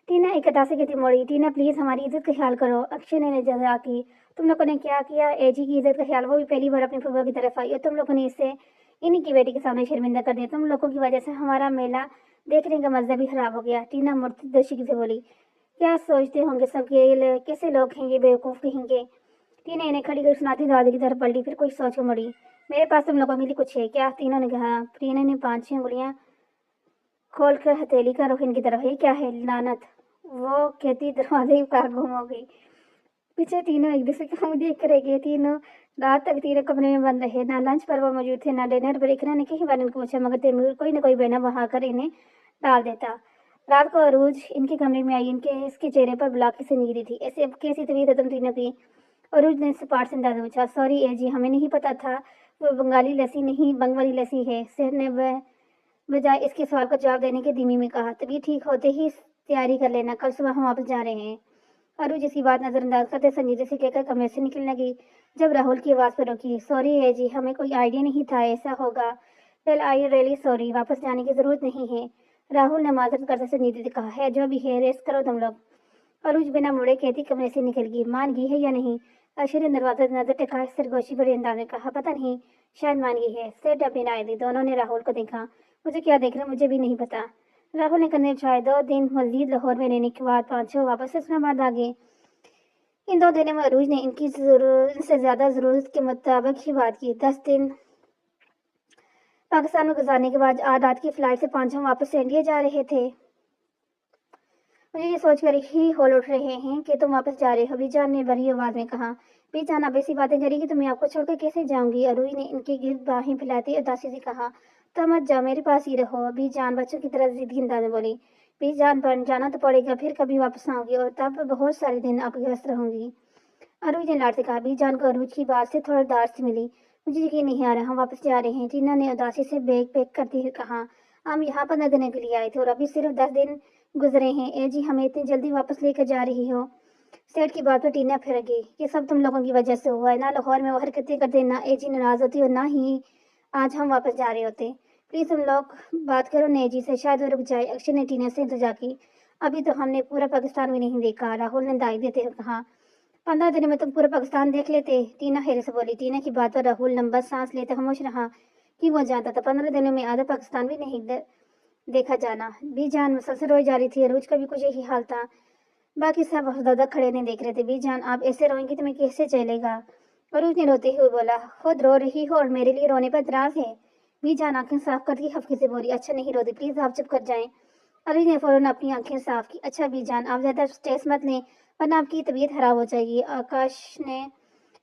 S1: टीना एक कटा से कहती मोड़ी, टीना प्लीज हमारी इज्जत का ख्याल करो। अक्षय ने जजा की, तुम लोगों ने क्या किया? एजी की इज्जत का ख्याल? वो भी पहली बार अपनी फुफा की तरफ आई और तुम लोगों ने इसे इन्हीं की बेटी के सामने शर्मिंदा कर दिया। तुम लोगों की वजह से हमारा मेला देखने का मजा भी खराब हो गया। टीना मुर्तदर्शी से बोली, क्या सोचते होंगे सबके, कैसे लोग हैं ये, बेवकूफ कहेंगे। टीना इन्हें खड़ी कर सुनाती दादी की तरफ पलटी, फिर कुछ सोच कर मुड़ी। मेरे पास तुम लोगों के लिए कुछ है क्या? तीनों ने कहा। टीना ने 5-6 उंगलियां खोलकर हथेली का रुख इनकी तरफ, ये क्या है लानत? वो कहती दरवाजे की कार गुम हो गई। पीछे तीनों एक दूसरे को मुंह देख कर रह गए। तीनों रात तक तीनों कमरे में बंद रहे। ना लंच पर वो मौजूद थे, ना डिनर पर। इकरा ने कई बार इनको पूछा, मगर तैमूर कोई ना कोई बहना वहां कर इन्हें टाल देता। रात को अरूज इनके कमरे में आई। इसके चेहरे पर बुलाकी से नीरी थी। ऐसे अब कैसी तबीयत है तुम तीनों की? अरूज ने सपाट से अंदाजा पूछा। सॉरी एजी, हमें नहीं पता था वो बंगाली लस्सी नहीं बंगवाली लस्सी है। सेठ ने बजाय इसके सवाल का जवाब देने के धीमी में कहा, तबीयत ठीक होते ही तैयारी कर लेना, कल सुबह हम वापस जा रहे हैं। अरुज इसी बात नजरअंदाज करते संजीदा से कहकर कमरे से निकलने लगी, जब राहुल की आवाज पर रुकी। सॉरी है जी, हमें कोई आइडिया नहीं था ऐसा होगा। वेल आई रियली सॉरी, वापस जाने की जरूरत नहीं है। राहुल ने माजरत करते संजीदा से कहा, है जो भी है रेस्ट करो तुम लोग। अरुज बिना मुड़े कहती कमरे से निकल गई। मान गई है या नहीं? अशर ने दरवाजा नजर टिका, सरगोशी पर अंदाज में कहा, पता नहीं, शायद मान गई है। सेठ अपनी राय दी। दोनों ने राहुल को देखा। मुझे क्या देख रहे, मुझे भी नहीं पता। राहुल ने कंधे उठाए। 2 दिन मजीद लाहौर में रहने के बाद 5-6 वापस इस्लामाबाद आ गए। इन 2 दिनों में अरूज ने इनकी से ज्यादा जरूरत के मुताबिक ही बात की। 10 दिन पाकिस्तान में गुजारने के बाद आज रात की फ्लाइट से 5 हम वापस इंडिया जा रहे थे। मुझे ये सोचकर ही होल उठ रहे हैं कि तुम वापस जा रहे हो, बीजान ने बड़ी आवाज में कहा। बीजान अब ऐसी बातें करेगी तो मैं आपको छोड़कर कैसे जाऊंगी? अरूज ने इनके गिर्द बाहें फैलाती उदासी से कहा, तो मत जाओ, मेरे पास ही रहो। बीजान बच्चों की तरह जिद्दी अंदाज में बोली। बीजान पर जाना तो पड़ेगा, फिर कभी वापस आऊंगी और तब बहुत सारे दिन आपके व्यस्त रहूंगी। अरूज ने लाड से कहा। बीजान को अरूज की बात से थोड़ा दार मिली। मुझे यकीन नहीं आ रहा, हम वापस जा रहे हैं। टीना ने उदासी से बैग पैक करते हुए कहा, हम यहाँ पर न देने के लिए आए थे और अभी सिर्फ 10 दिन गुजरे हैं। ए जी, हमें इतनी जल्दी वापस लेकर जा रही हो? सेठ की बात पर टीना फिर गई। ये सब तुम लोगों की वजह से हुआ है। ना लाहौर में वो हरकतें करते, ना ए जी नाराज होती और ना ही आज हम वापस जा रहे होते। प्लीज तुम लोग बात करो ने जी से, शायद वो रुक जाए। अक्षय ने टीना से इंतजार की। अभी तो हमने पूरा पाकिस्तान भी नहीं देखा, राहुल ने दाई देते हुए कहा। 15 दिनों में तुम पूरा पाकिस्तान देख लेते, टीना हैरत से बोली। टीना की बात पर राहुल लंबा सांस लेते खामोश रहा कि वो जानता था 15 दिनों में आधा पाकिस्तान भी नहीं देखा जाना। बीजान मुसलसल रोई जा रही थी। रोज का भी कुछ यही हाल था। बाकी सब हौसला खड़े नहीं देख रहे थे। बीजान आप ऐसे रोएंगी तो मैं कैसे चलेगा? अरूज ने रोते हुए बोला, खुद रो रही हो और मेरे लिए रोने पर इतराज है? बीजान आंखें साफ करती हफ्के से बोली, अच्छा नहीं रोती, प्लीज आप चुप कर जाएं। अरूज ने फौरन अपनी आंखें साफ की। अच्छा बीजान, आप ज्यादा स्ट्रेस मत लें वरना आपकी तबीयत खराब हो जाएगी। आकाश ने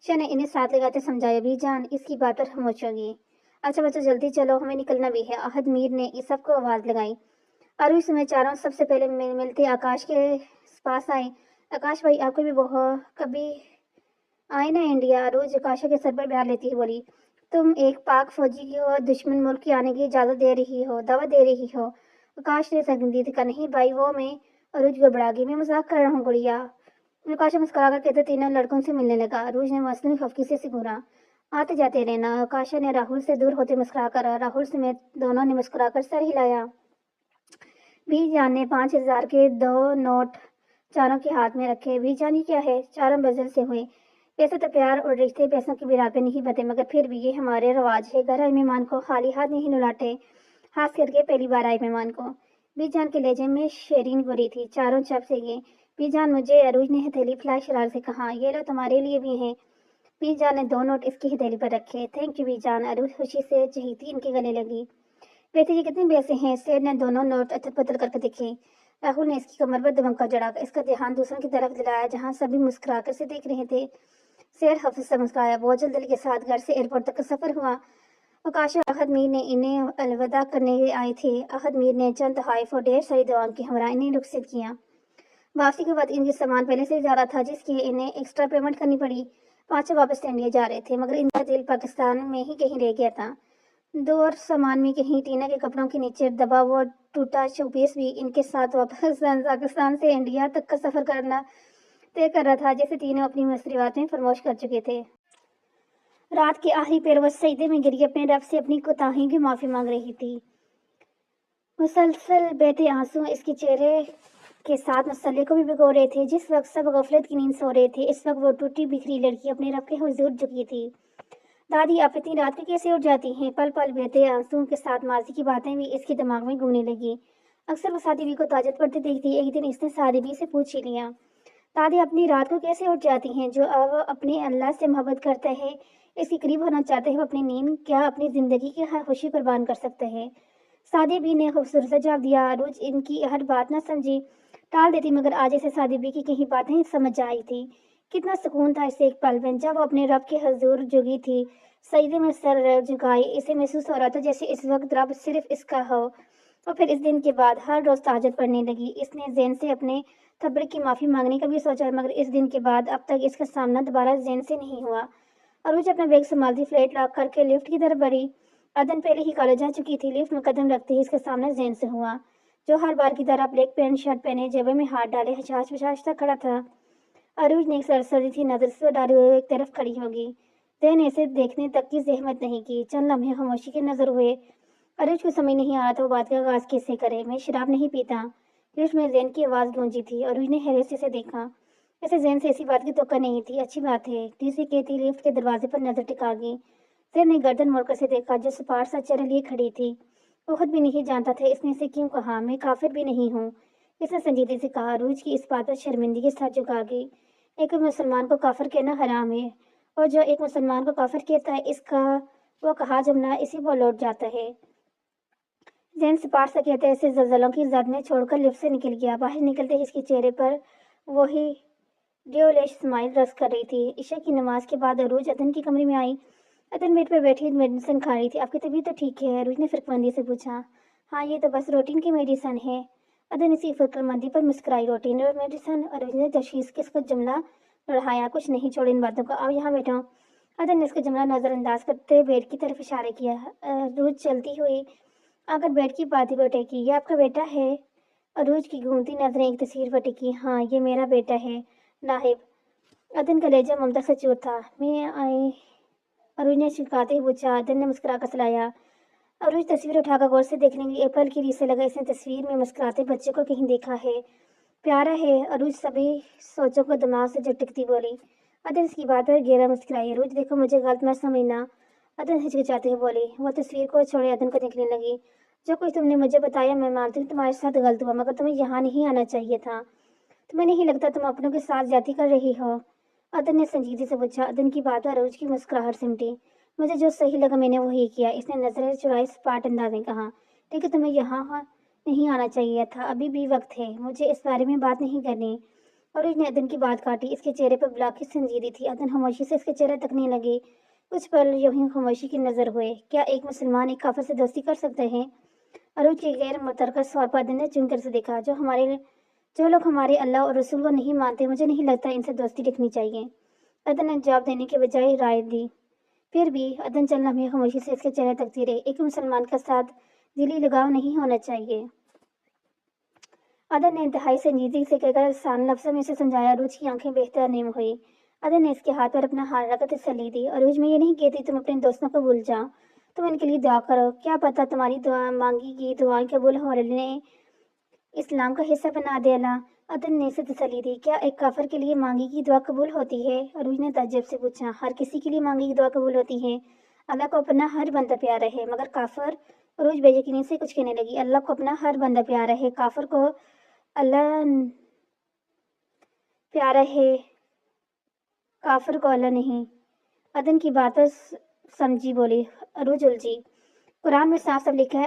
S1: शाह ने इन्हें साथ लगाते समझाया। बीजान इसकी बात पर खामोश हो गई। अच्छा बच्चों जल्दी चलो, हमें निकलना भी है। अहद मीर ने इस सबको आवाज लगाई। अरूज में चारों सबसे पहले मिलते आकाश के पास आए। आकाश भाई, आपको भी बहुत कभी आए ना इंडिया? अरूज आकाश के सर पर बैठ लेती ही बोली, तुम एक पाक फौजी को दुश्मन मुल्क के आने की इजाजत दे रही हो, दावा दे रही हो? आकाश ने संजीदगी का नहीं भाई, वो मैं। अरूज घबरा गई। मैं मजाक कर रहा हूँ गुड़िया। आकाश मुस्कुरा कर कहते तीनों लड़कों से मिलने लगा। अरूज ने मसनूई खफकी से घूरा। आते जाते रहना। आकाश ने राहुल से दूर होते मुस्कुरा कर, राहुल समेत दोनों ने मुस्कुरा कर सर हिलाया। बीजान ने 5,000 के 2 नोट चारों के हाथ में रखे। बीजान ये क्या है? चारों बजल से हुए। पैसे तो प्यार और रिश्ते पैसों की बिरार पे नहीं बते, मगर फिर भी ये हमारे रवाज है, घर आए मेहमान को खाली हाथ नहीं लौटाते, खास करके पहली बार आए मेहमान को। बीजान के लहजे में शेरीन बुरी थी। चारों चप से गए। बीजान मुझे, अरूज ने हथेली फैलाई शरार से कहा, ये लो तुम्हारे लिए भी हैं। बीजान ने 2 नोट इसकी हथेली पर रखे। Thank you बीजान। अरूज खुशी से चहीती इनके गले लगी। वैसे ये कितने पैसे हैं? सेठ ने दोनों नोट अतल पतल करके दिखे। राहुल ने इसकी कमर पर दमका जड़ाकर इसका ध्यान दूसरों की तरफ दिलाया जहां सभी मुस्कुराकर से देख रहे थे। सेठ हफ्स से मुस्कुराया। बहुत जल्द दिल के साथ घर से एयरपोर्ट तक का सफर हुआ। आकाश और अहद मीर ने इन्हें अलविदा करने आए थे। अहद मीर ने चंद तहाइफ और ढेर सारी दवाओं की हमरा इन्हें रुखसत किया। वापसी के बाद इनके सामान पहले से ज्यादा था, जिसकी इन्हें एक्स्ट्रा पेमेंट करनी पड़ी। پانچوں واپس انڈیا جا رہے تھے، مگر ان کا دل پاکستان میں ہی کہیں رہ گیا تھا۔ دو اور سامان میں کہیں ٹینا کے کپڑوں کے نیچے دبا وہ ٹوٹا شو پیس بھی ان کے ساتھ واپس پاکستان سے انڈیا تک کا سفر کرنا طے کر رہا تھا، جیسے تینوں اپنی مصروفیات میں فراموش کر چکے تھے۔ رات کے آخری پہر وہ سجدے میں گری اپنے رب سے اپنی کوتاہیوں کی معافی مانگ رہی تھی۔ مسلسل بہتے آنسو اس کے چہرے کے ساتھ مسئلے کو بھی بھگو رہے تھے۔ جس وقت سب غفلت کی نیند سو رہے تھے، اس وقت وہ ٹوٹی بکھری لڑکی اپنے رب کے حضور جھکی تھی۔ دادی، آپ اتنی رات کو کیسے اٹھ جاتی ہیں؟ پل پل بہتے آنسوؤں کے ساتھ ماضی کی باتیں بھی اس کے دماغ میں گھومنے لگی۔ اکثر وہ سادی بی کو تہجد پڑھتے دیکھتی۔ ایک دن اس نے سادی بی سے پوچھ ہی لیا، دادی اپنی رات کو کیسے اٹھ جاتی ہیں؟ جو وہ اپنے اللہ سے محبت کرتا ہے، اس کے قریب ہونا چاہتا ہے، وہ اپنی نیند کیا اپنی زندگی کی ہر خوشی قربان کر سکتا ہے؟ سادی بی نے خوبصورت سے جواب دیا۔ عروج ان کی ہر بات نہ سمجھی، ٹال دیتی، مگر آج اسے سادی بی کی کہیں باتیں سمجھ آئی تھی۔ کتنا سکون تھا اسے ایک پل میں، جب وہ اپنے رب کے حضور جھکی تھی، سجدے میں سر جھکائے۔ اسے محسوس ہو رہا تھا جیسے اس وقت رب صرف اس کا ہو۔ اور پھر اس دن کے بعد ہر روز تہجد پڑھنے لگی۔ اس نے زین سے اپنے تبرک کی معافی مانگنے کا بھی سوچا، مگر اس دن کے بعد اب تک اس کا سامنا دوبارہ زین سے نہیں ہوا۔ عروج اپنا بیگ سنبھالتی فلیٹ لاک کر کے لفٹ کی طرف بڑھی۔ عدن پہلے ہی کالج جا چکی تھی۔ لفٹ میں قدم رکھتے ہی اس کا سامنا زین سے ہوا، جو ہر بار کی طرح بلیک پینٹ شرٹ پہنے، جیبوں میں ہاتھ ڈالے ہچاچ پچاچ تک کھڑا تھا۔ عروج نے ایک سرسری سی نظر سے ڈالے ہوئے ایک طرف کھڑی ہوگی۔ زین نے اسے دیکھنے تک کی زحمت نہیں کی۔ چند لمحے خاموشی کے نظر ہوئے۔ عروج کو سمجھ نہیں آ رہا تھا وہ بات کا آغاز کیسے کرے۔ میں شراب نہیں پیتا۔ لفٹ میں زین کی آواز گونجی تھی۔ عروج نے حیرت سے اسے دیکھا۔ اسے زین سے ایسی بات کی توقع نہیں تھی۔ اچھی بات ہے، تیسری کہتی لفٹ کے دروازے پر نظر ٹکا گئی۔ زین نے گردن موڑ کر اسے دیکھا، جو سپاٹ سا چہرہ لیے کھڑی تھی۔ وہ خود بھی نہیں جانتا تھا اس نے اسے کیوں کہا۔ میں کافر بھی نہیں ہوں، اس نے سنجیدگی سے کہا۔ عروج کی اس بات پر شرمندگی کے ساتھ جھکا گئی۔ ایک مسلمان کو کافر کہنا حرام ہے، اور جو ایک مسلمان کو کافر کہتا ہے، اس کا وہ کہا جملہ اسی کو لوٹ جاتا ہے۔ زین سپاٹ سا کہتے اسے زلزلوں کی زد میں چھوڑ کر لفٹ سے نکل گیا۔ باہر نکلتے ہی اس کے چہرے پر وہی ڈیولیش اسمائل رقص کر رہی تھی۔ عشاء کی نماز کے بعد عروج عدن کے کمرے میں آئی۔ عدن بیڈ پر بیٹھی میڈیسن کھا رہی تھی۔ آپ کی طبیعت تو ٹھیک ہے؟ عروج نے فکر مندی سے پوچھا۔ ہاں، یہ تو بس روٹین کی میڈیسن ہے۔ عدن اسی فکر مندی پر مسکرائی۔ روٹین اور میڈیسن؟ عروج نے تشخیص کے اس کو جملہ لڑھایا۔ کچھ نہیں، چھوڑ ان باتوں کو، آؤ یہاں بیٹھو۔ عدن نے اس کا جملہ نظر انداز کرتے بیڈ کی طرف اشارہ کیا۔ عروج چلتی ہوئی آ کر بیڈ کی پاتی پر ٹیکی۔ یہ آپ کا بیٹا ہے؟ عروج کی گھومتی نظریں ایک تصویر پر ٹکی۔ ہاں، یہ میرا بیٹا ہے ناہب۔ عدن کا لہجہ ممتا سے چور تھا۔ میں آئی؟ عروج نے چکاتے ہوئے پوچھا۔ عدن نے مسکرا کر سلایا۔ عروج تصویر اٹھا کر غور سے دیکھنے لگی۔ ایپل کی ریس سے لگا اس نے تصویر میں مسکراتے بچے کو کہیں دیکھا ہے۔ پیارا ہے۔ عروج سبھی سوچوں کو دماغ سے جھٹکتی بولی۔ عدن اس کی بات پر گہرا مسکرائی۔ عروج دیکھو، مجھے غلط مت سمجھنا، عدن ہچکچاتے ہوئے بولی۔ وہ تصویر کو چھوڑے عدن کو دیکھنے لگی۔ جو کچھ تم نے مجھے بتایا میں مانتی ہوں تمہارے ساتھ غلط ہوا، مگر تمہیں یہاں نہیں آنا چاہیے تھا۔ تمہیں نہیں لگتا تم اپنوں کے ساتھ زیادتی کر رہی ہو؟ عدن نے سنجیدگی سے پوچھا۔ عدن کی بات پر عروج کی مسکراہٹ سمٹی۔ مجھے جو صحیح لگا میں نے وہی کیا، اس نے نظریں چرائے سپاٹ انداز میں کہا۔ لیکن تمہیں یہاں نہیں آنا چاہیے تھا، ابھی بھی وقت ہے، مجھے اس بارے میں بات نہیں کرنی۔ عروج نے عدن کی بات کاٹی۔ اس کے چہرے پر بلا کی سنجیدگی تھی۔ عدن خاموشی سے اس کے چہرے تکنے لگی۔ کچھ پل یوں ہی خاموشی کی نظر ہوئے۔ کیا ایک مسلمان ایک کافر سے دوستی کر سکتے ہیں؟ عروج کے غیر مترکز سوال پر عدن نے چن کر سے دیکھا۔ جو لوگ ہمارے اللہ اور رسول کو نہیں مانتے، مجھے نہیں لگتا ان سے دوستی رکھنی چاہیے۔ عدن نے جواب دینے کے بجائے رائے دی۔ پھر بھی عدن چند لمحے خاموشی سے اس کے چہرے تکتی رہی۔ ایک مسلمان کے ساتھ دلی لگاؤ نہیں ہونا چاہیے، عدن نے انتہائی سنجیدگی سے کہہ کر آسان لفظوں میں اسے سمجھایا۔ عروج کی آنکھیں بہتر نیم ہوئی۔ عدن نے اس کے ہاتھ پر اپنا ہاتھ رکھ کر تسلی دی۔ عروج، میں یہ نہیں کہتی تم اپنے دوستوں کو بھول جاؤ، تم ان کے لیے دعا کرو، کیا پتہ تمہاری دعا مانگی گئی دعائیں قبول ہوں اور انہیں اسلام کا حصہ بنا دے اللہ۔ عدن نے اسے تسلی دی۔ کیا ایک کافر کے لیے مانگی گئی دعا قبول ہوتی ہے؟ عروج نے تعجب سے پوچھا۔ ہر کسی کے لیے مانگی گئی دعا قبول ہوتی ہے، اللہ کو اپنا ہر بندہ پیارا ہے، مگر کافر؟ عروج بے یقینی سے کچھ کہنے لگی۔ اللہ کو اپنا ہر بندہ پیارا ہے، کافر کو اللہ پیارا ہے، کافر کو اللہ نہیں۔ عدن کی بات پر سمجھی بولی۔ عروج الجھی۔ قرآن میں صاف صاف لکھا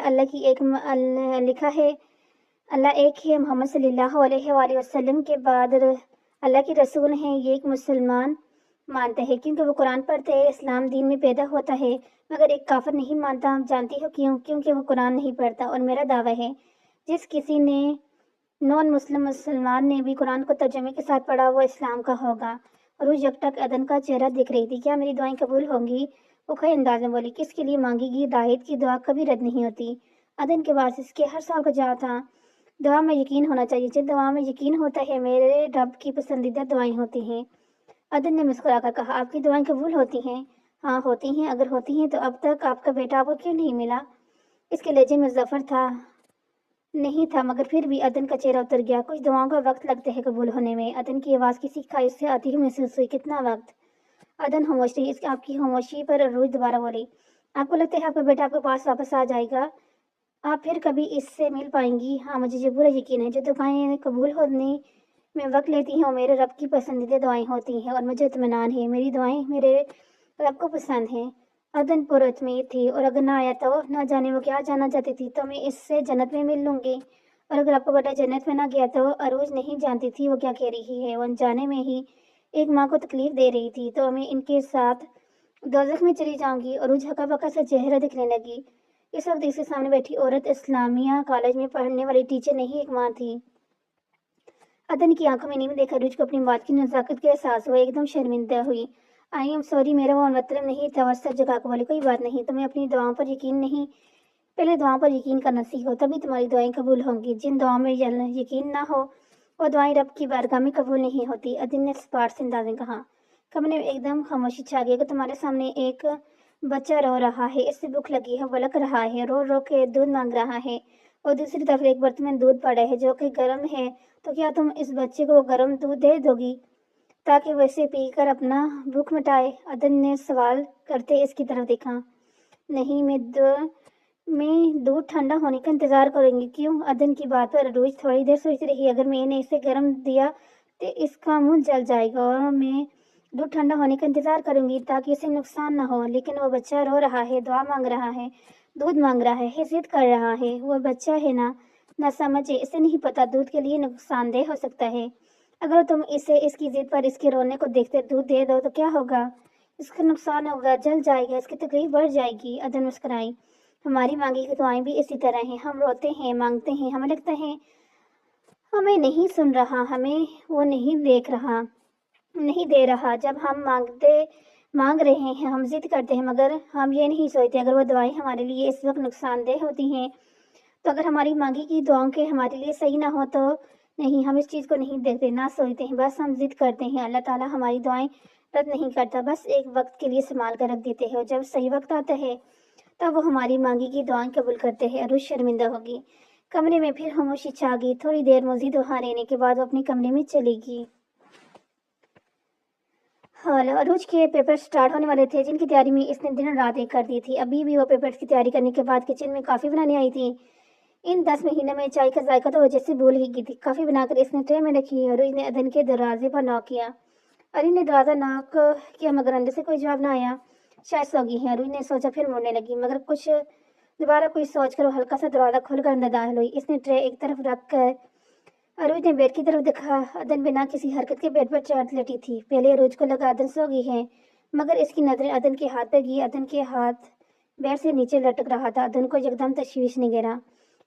S1: ہے اللہ ایک ہے، محمد صلی اللہ علیہ وآلہ وسلم کے بعد اللہ کے رسول ہیں، یہ ایک مسلمان مانتا ہے کیونکہ وہ قرآن پڑھتا ہے، اسلام دین میں پیدا ہوتا ہے، مگر ایک کافر نہیں مانتا۔ جانتی ہو کیوں؟ کیونکہ وہ قرآن نہیں پڑھتا، اور میرا دعویٰ ہے جس کسی نان مسلمان نے بھی قرآن کو ترجمے کے ساتھ پڑھا وہ اسلام کا ہوگا۔ रोज यकटक अदन का चेहरा देख रही थी। क्या मेरी दुआएं कबूल होंगी? वो खड़े अंदाज में बोली, किसके लिए मांगेगी? दाहिद की दुआ कभी रद्द नहीं होती। अदन के पास इसके हर साल का जवाब था, दुआ में यकीन होना चाहिए। जिन दुआ में यकीन होता है मेरे रब की पसंदीदा दुआएं होती हैं। अदन ने मुस्कुराकर कहा, आपकी दुआएं कबूल होती हैं? हाँ होती हैं। अगर होती हैं तो अब तक आपका बेटा आपको क्यों नहीं मिला? इसके लहजे में जफर था नहीं था, मगर फिर भी अदन का चेहरा उतर गया। कुछ दुआओं का वक्त लगते है कबूल होने में। अदन की आवाज़ किसी ख्वाहिश से आती हुई महसूस हुई। कितना वक्त? अदन खामोश रही। इसकी आपकी खामोशी पर रोज दोबारा बोली, आपको लगता है आपका बेटा आपके पास वापस आ जाएगा? आप फिर कभी इससे मिल पाएंगी? हाँ मुझे ये पूरा यकीन है। जो दुआएं कबूल होने में वक्त लेती हैं वो मेरे रब की पसंदीदा दुआएं होती हैं और मुझे इत्मीनान है मेरी दुआएं मेरे रब को पसंद हैं। अदन पुरउत्मीद थी, और अगर ना आया तो ना जाने वो क्या जानना चाहती थी। तो मैं इससे जन्नत में मिल लूंगी, और अगर आपका बेटा जन्नत में ना गया तो? अरूज नहीं जानती थी वो क्या कह रही है। वो अनजाने में ही एक माँ को तकलीफ दे रही थी। तो मैं इनके साथ दोजख में चली जाऊंगी? अरूज हका बका सा चेहरा दिखने लगी। इस वक्त इसके सामने बैठी औरत इस्लामिया कॉलेज में पढ़ने वाली टीचर नहीं, एक माँ थी। अदन की आंखों में नींद देखकर रुच को अपनी बात की नजाकत का एहसास हुआ। एकदम शर्मिंदा हुई। आई एम सॉरी, मेरा वो मतलब नहीं था। वह सर जगह को बोली, कोई बात नहीं, तुम्हें अपनी दुआओं पर यकीन नहीं, पहले दुआओं पर यकीन करना सीखो, तभी तुम्हारी दुआएं कबूल होंगी। जिन दुआओं में यकीन ना हो वो दुआएं रब की बारगाह में कबूल नहीं होती। अदन ने स्पाट से अंदाज में कहा। कमरे में एकदम खामोशी छा गई। तुम्हारे सामने एक बच्चा रो रहा है, इससे भूख लगी है, बलक रहा है, रो रो के दूध मांग रहा है, और दूसरी तरफ एक बर्तन में दूध पड़ा है जो कि गर्म है। तो क्या तुम इस बच्चे को गर्म दूध दे दोगी ताकि वैसे पीकर अपना भूख मिटाए? अदन ने सवाल करते इसकी तरफ देखा। नहीं, मैं दूध ठंडा होने का इंतजार करूंगी। क्यों? अदन की बात पर रोज थोड़ी देर सोचती रही। अगर मैंने इसे गर्म दिया तो इसका मुंह जल जाएगा, और मैं दूध ठंडा होने का इंतजार करूंगी ताकि इसे नुकसान ना हो। लेकिन वो बच्चा रो रहा है, दुआ मांग रहा है, दूध मांग रहा है, जिद कर रहा है। वो बच्चा है ना समझे, इसे नहीं पता दूध के लिए नुकसानदेह हो सकता है। अगर तुम इसे इसकी जिद पर इसके रोने को देखते दूध दे दो तो क्या होगा? इसका नुकसान होगा, जल जाएगा, इसकी तकलीफ बढ़ जाएगी। अदन मुस्कुराई। हमारी मांगी की दुआएं भी इसी तरह हैं। हम रोते हैं, मांगते हैं, हमें लगता है हमें नहीं सुन रहा, हमें वो नहीं देख रहा, नहीं दे रहा। जब हम मांग रहे हैं, हम जिद करते हैं, मगर हम ये नहीं सोचते अगर वो दुआएं हमारे लिए इस वक्त नुकसानदेह होती हैं तो? अगर हमारी मांगी की दुआओं के हमारे लिए सही ना हो तो? नहीं, हम इस चीज़ को नहीं देखते, ना सोचते हैं, बस हम जिद करते हैं। अल्लाह ताला हमारी दुआएं रद्द नहीं करता, बस एक वक्त के लिए संभाल कर रख देते हैं, और जब सही वक्त आता है तब वो हमारी मांगी की दुआएं कबूल करते हैं। अरुज शर्मिंदा होगी। कमरे में फिर खामोशी छा गई। थोड़ी देर मजीद वहाँ रहने के बाद वो अपने कमरे में चली गई। हाल अरुज के पेपर स्टार्ट होने वाले थे, जिनकी तैयारी में इसने दिन रात एक कर दी थी। अभी भी वो पेपर्स की तैयारी करने के बाद किचन में कॉफ़ी बनाने आई थी। इन 10 महीनों में चाय का जायका तो वजह से भूल ही गई थी। कॉफ़ी बनाकर इसने ट्रे में रखी। अरुज ने अदन के दरवाजे पर नॉक किया। अली ने दरवाज़ा नॉक किया, मगर अंदर से कोई जवाब ना आया। शायद सो गई है, अरुज ने सोचा। फिर मुड़ने लगी, मगर कुछ दोबारा कोई सोचकर वो हल्का सा दरवाज़ा खोलकर अंदर दाखिल हुई। इसने ट्रे एक तरफ रख कर अरुज ने बेड की तरफ देखा। अदन बिना किसी हरकत के बेड पर चाट लेटी थी। पहले अरुज को लगा अदन सो गई है, मगर इसकी नजरें अदन के हाथ पर गई। अदन के हाथ बेड से नीचे लटक रहा था। अदन को एकदम तशवीश नहीं गिरा।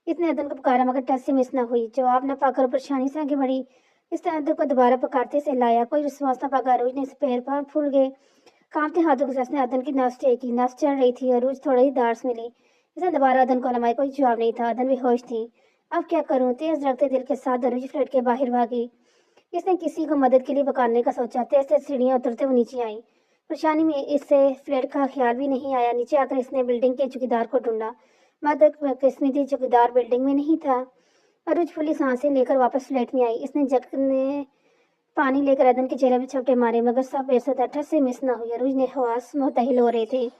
S1: इसने अदन को पुकारा, मगर टच से मिस न हुई। जवाब न पाकर परेशानी से आगे बढ़ी। इसने अदन को दोबारा पुकारते से लाया। कोई रिस्पॉन्स न पाकर अरुज ने पैर पर फूल गए। कांपते हाथों के साथ उसने अदन की नस टेकी। नस चढ़ रही थी। अरुज थोड़ी ही दार्स मिली। इसने दोबारा अदन को लमाई। कोई जवाब नहीं था। अदन बेहोश थी। अब क्या करूं? तेज धड़कते दिल के साथ अरुज फ्लैट के बाहर भागी। इसने किसी को मदद के लिए पुकारने का सोचा। तेज तेज सीढ़ियां उतरते हुए नीचे आई। परेशानी में इससे फ्लैट का ख्याल भी नहीं आया। नीचे आकर इसने बिल्डिंग के चौकीदार को ढूंढा, मगर किस्मती चौकीदार बिल्डिंग में नहीं था। अरुज फुली सांसें लेकर वापस फ्लैट में आई। इसने जग ने पानी लेकर अदन के चेहरे में छपटे मारे, मगर सब बेसुध ठस से मिस न हुई। अरुज ने हवास मुतहिल हो रहे थे।